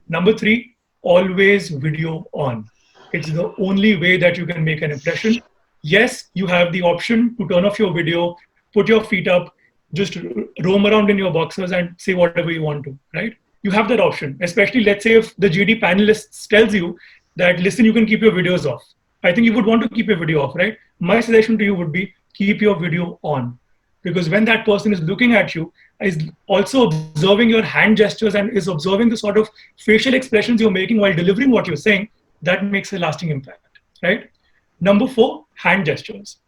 Number three, always video on. It's the only way that you can make an impression. Yes, you have the option to turn off your video, put your feet up, just roam around in your boxers and say whatever you want to, right? You have that option, especially let's say if the GD panelists tells you that, listen, you can keep your videos off. I think you would want to keep your video off, right? My suggestion to you would be keep your video on, because when that person is looking at you, is also observing your hand gestures and is observing the sort of facial expressions you're making while delivering what you're saying, that makes a lasting impact, right? Number four, hand gestures.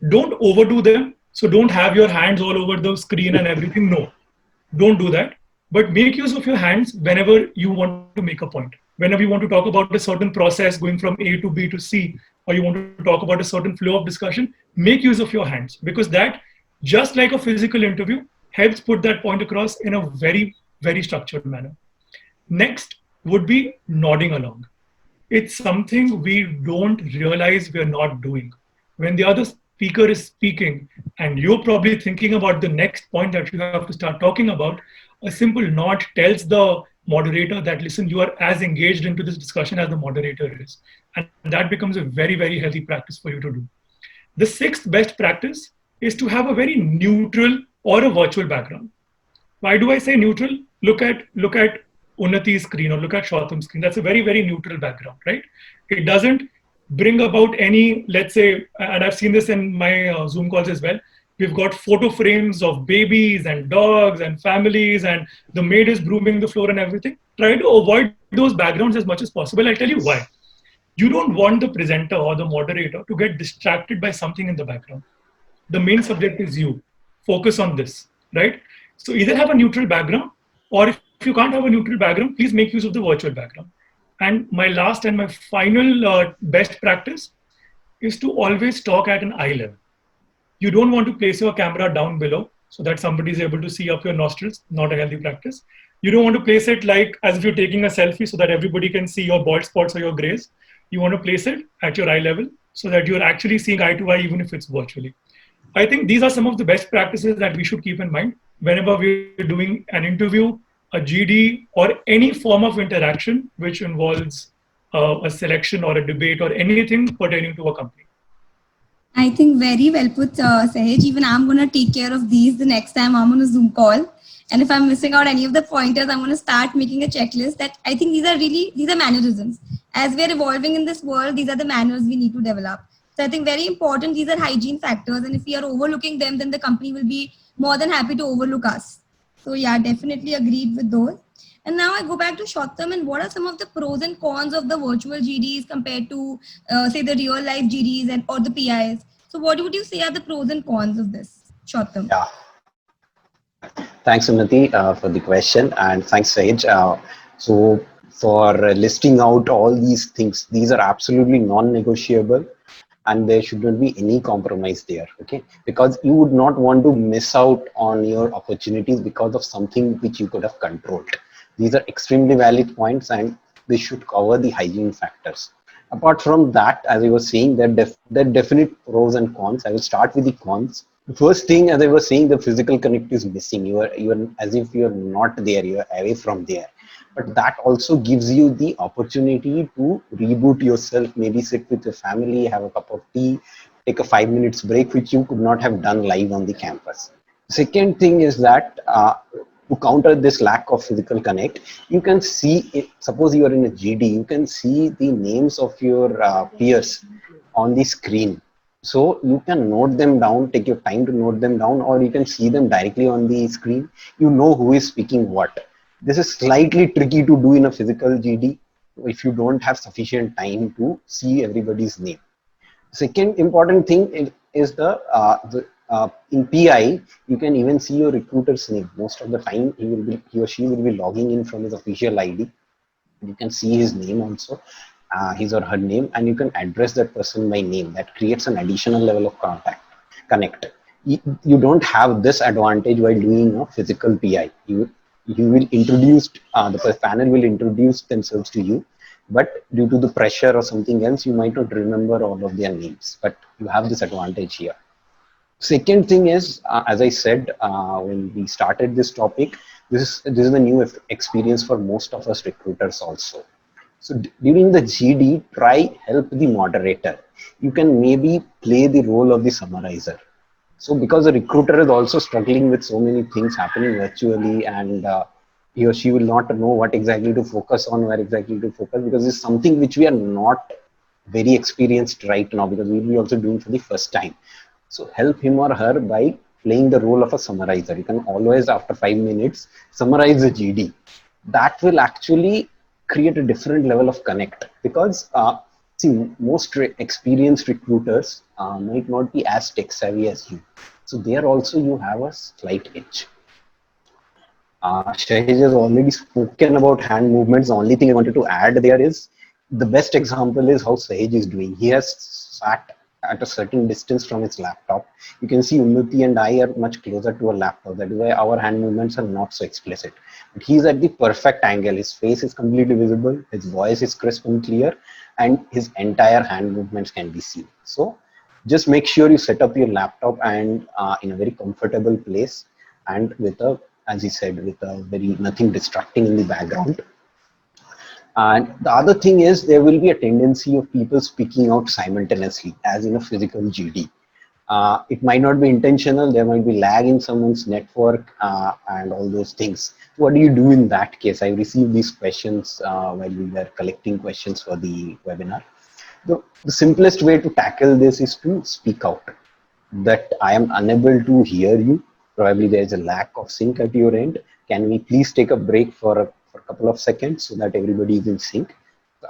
Don't overdo them. So don't have your hands all over the screen and everything. No, don't do that. But make use of your hands whenever you want to make a point. Whenever you want to talk about a certain process going from A to B to C, or you want to talk about a certain flow of discussion, make use of your hands, because that, just like a physical interview, helps put that point across in a very, very structured manner. Next would be nodding along. It's something we don't realize we're not doing. When the other speaker is speaking and you're probably thinking about the next point that you have to start talking about, a simple nod tells the moderator that, listen, you are as engaged into this discussion as the moderator is. And that becomes a very, very healthy practice for you to do. The sixth best practice is to have a very neutral or a virtual background. Why do I say neutral? Look at Unnati's screen or look at Shautam's screen. That's a very, very neutral background, right? It doesn't bring about any, let's say, and I've seen this in my Zoom calls as well. We've got photo frames of babies and dogs and families, and the maid is brooming the floor and everything. Try to avoid those backgrounds as much as possible. I'll tell you why. You don't want the presenter or the moderator to get distracted by something in the background. The main subject is you. Focus on this, right? So either have a neutral background, or if you can't have a neutral background, please make use of the virtual background. And my last and my final best practice is to always talk at an eye level. You don't want to place your camera down below so that somebody is able to see up your nostrils, not a healthy practice. You don't want to place it like as if you're taking a selfie so that everybody can see your bald spots or your grays. You want to place it at your eye level so that you're actually seeing eye to eye, even if it's virtually. I think these are some of the best practices that we should keep in mind whenever we're doing an interview, a GD, or any form of interaction which involves a selection or a debate or anything pertaining to a company. I think very well put, Sahej. Even I'm going to take care of these the next time I'm on a Zoom call. And if I'm missing out any of the pointers, I'm going to start making a checklist that I think these are mannerisms. As we're evolving in this world, these are the manners we need to develop. So I think very important, these are hygiene factors. And if we are overlooking them, then the company will be more than happy to overlook us. So yeah, definitely agreed with those. And now I go back to short term, and what are some of the pros and cons of the virtual GDs compared to, say, the real life GDs or the PIs? So what would you say are the pros and cons of this short term? Yeah. Thanks, Unnati, for the question, and thanks, Sage. So for listing out all these things, these are absolutely non-negotiable, and there shouldn't be any compromise there, okay? Because you would not want to miss out on your opportunities because of something which you could have controlled. These are extremely valid points, and they should cover the hygiene factors. Apart from that, as I was saying, there are definite pros and cons. I will start with the cons. The first thing, as I was saying, the physical connect is missing. You are as if you are not there, you are away from there. But that also gives you the opportunity to reboot yourself, maybe sit with your family, have a cup of tea, take a 5 minutes break, which you could not have done live on the campus. Second thing is that to counter this lack of physical connect, you can see it. Suppose you are in a GD, you can see the names of your peers on the screen. So you can note them down, take your time to note them down, or you can see them directly on the screen. You know who is speaking what. This is slightly tricky to do in a physical GD if you don't have sufficient time to see everybody's name. Second important thing is in PI, you can even see your recruiter's name. Most of the time, he or she will be logging in from his official ID. You can see his name also, his or her name, and you can address that person by name. That creates an additional level of connect. You don't have this advantage while doing a physical PI. You will introduce, the panel will introduce themselves to you, but due to the pressure or something else, you might not remember all of their names, but you have this advantage here. Second thing is, as I said when we started this topic, this is a new experience for most of us recruiters also. So during the GD, try help the moderator. You can maybe play the role of the summarizer. So because the recruiter is also struggling with so many things happening virtually, and he or she will not know what exactly to focus on, where exactly to focus, because it's something which we are not very experienced right now, because we'll be also doing for the first time. So help him or her by playing the role of a summarizer. You can always, after 5 minutes, summarize the GD. That will actually create a different level of connect, because see, most experienced recruiters might not be as tech savvy as you. So there also you have a slight edge. Shahij has already spoken about hand movements. The only thing I wanted to add there is, the best example is how Shahij is doing. He has sat at a certain distance from his laptop. You can see Unnati and I are much closer to a laptop. That is why our hand movements are not so explicit. But he's at the perfect angle. His face is completely visible. His voice is crisp and clear, and his entire hand movements can be seen. So just make sure you set up your laptop and in a very comfortable place, and with a, as he said, with a very nothing distracting in the background. And the other thing is, there will be a tendency of people speaking out simultaneously, as in a physical GD. It might not be intentional. There might be lag in someone's network and all those things. What do you do in that case? I received these questions while we were collecting questions for the webinar. The simplest way to tackle this is to speak out that I am unable to hear you. Probably there is a lack of sync at your end. Can we please take a break for a couple of seconds so that everybody is in sync?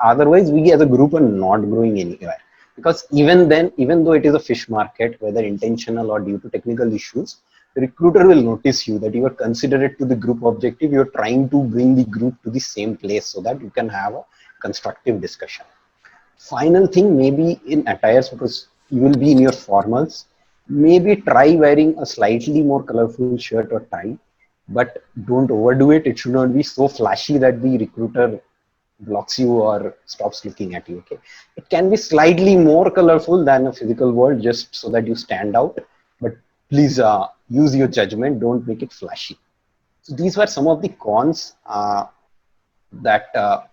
Otherwise, we as a group are not growing anywhere. Because even then, even though it is a fish market, whether intentional or due to technical issues, the recruiter will notice you, that you are considerate to the group objective. You are trying to bring the group to the same place so that you can have a constructive discussion. Final thing, maybe in attires, because you will be in your formals, maybe try wearing a slightly more colorful shirt or tie, but don't overdo it. It should not be so flashy that the recruiter blocks you or stops looking at you. Okay, it can be slightly more colorful than a physical world, just so that you stand out, but please use your judgment. Don't make it flashy. So these were some of the cons that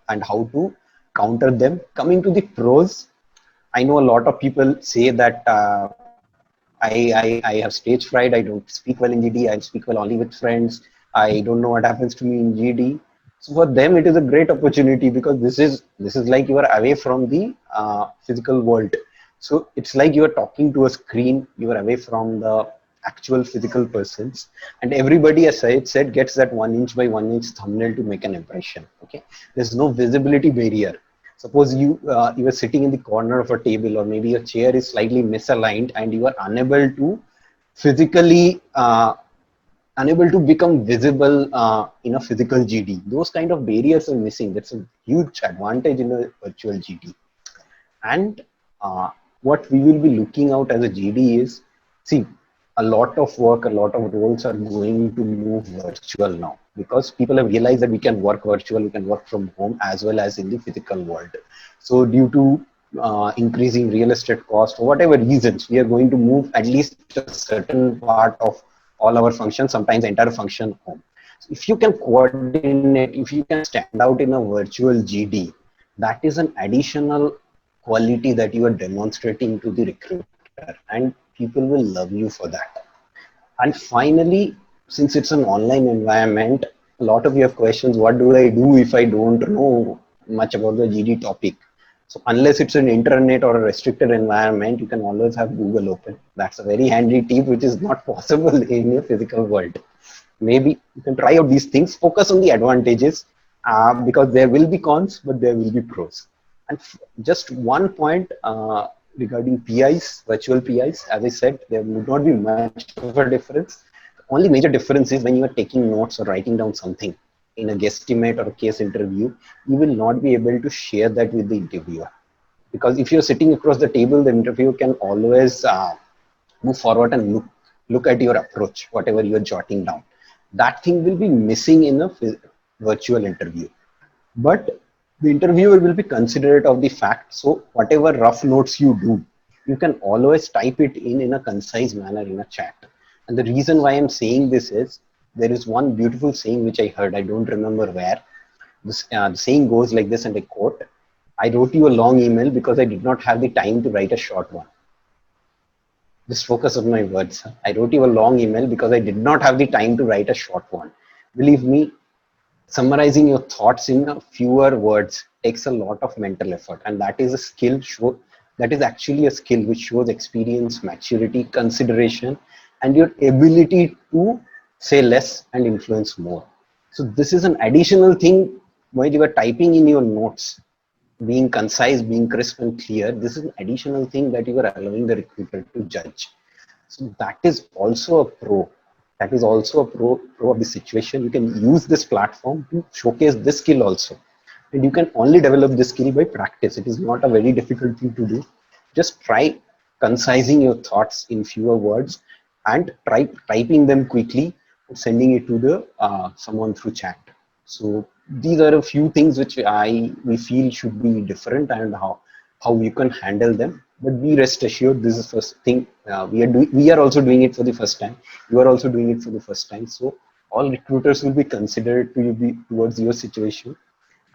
and how to counter them. Coming to the pros, I know a lot of people say that I have stage fright. I don't speak well in GD. I speak well only with friends. I don't know what happens to me in GD. So for them, it is a great opportunity, because this is like you are away from the physical world. So it's like you are talking to a screen. You are away from the actual physical persons, and everybody, as I said, gets that 1" by 1" thumbnail to make an impression. Okay, there's no visibility barrier. Suppose you are sitting in the corner of a table, or maybe your chair is slightly misaligned, and you are unable to physically unable to become visible in a physical GD. Those kind of barriers are missing. That's a huge advantage in a virtual GD. And what we will be looking out as a GD is, see, a lot of work, a lot of roles are going to move virtual now, because people have realized that we can work virtual, we can work from home as well as in the physical world. So due to increasing real estate cost, for whatever reasons, we are going to move at least a certain part of all our functions, sometimes the entire function home. So if you can coordinate, if you can stand out in a virtual GD, that is an additional quality that you are demonstrating to the recruiter, and people will love you for that. And finally, since it's an online environment, a lot of you have questions. What do I do if I don't know much about the GD topic? So unless it's an internet or a restricted environment, you can always have Google open. That's a very handy tip, which is not possible in a physical world. Maybe you can try out these things, focus on the advantages, because there will be cons, but there will be pros. And just one point regarding PIs, virtual PIs, as I said, there would not be much of a difference. The only major difference is when you are taking notes or writing down something. in a guesstimate or a case interview, you will not be able to share that with the interviewer. Because if you're sitting across the table, the interviewer can always move forward and look at your approach, whatever you're jotting down. That thing will be missing in a virtual interview. But the interviewer will be considerate of the fact. So whatever rough notes you do, you can always type it in a concise manner in a chat. And the reason why I'm saying this is, there is one beautiful saying which I heard, I don't remember where. The saying goes like this, and I quote, "I wrote you a long email because I did not have the time to write a short one." Just focus on my words. I wrote you a long email because I did not have the time to write a short one. Believe me, summarizing your thoughts in fewer words takes a lot of mental effort, and that is a skill. That is actually a skill which shows experience, maturity, consideration, and your ability to say less and influence more. So this is an additional thing while you are typing in your notes. Being concise, being crisp and clear, this is an additional thing that you are allowing the recruiter to judge. So that is also a pro. That is also a pro of the situation. You can use this platform to showcase this skill also. And you can only develop this skill by practice. It is not a very difficult thing to do. Just try concising your thoughts in fewer words and try typing them quickly and sending it to the someone through chat. So these are a few things which we feel should be different, and how you can handle them. But be rest assured, this is the first thing we are also doing it for the first time. You are also doing it for the first time. So all recruiters will be considerate to be towards your situation,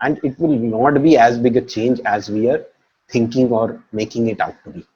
and it will not be as big a change as we are thinking or making it out to be.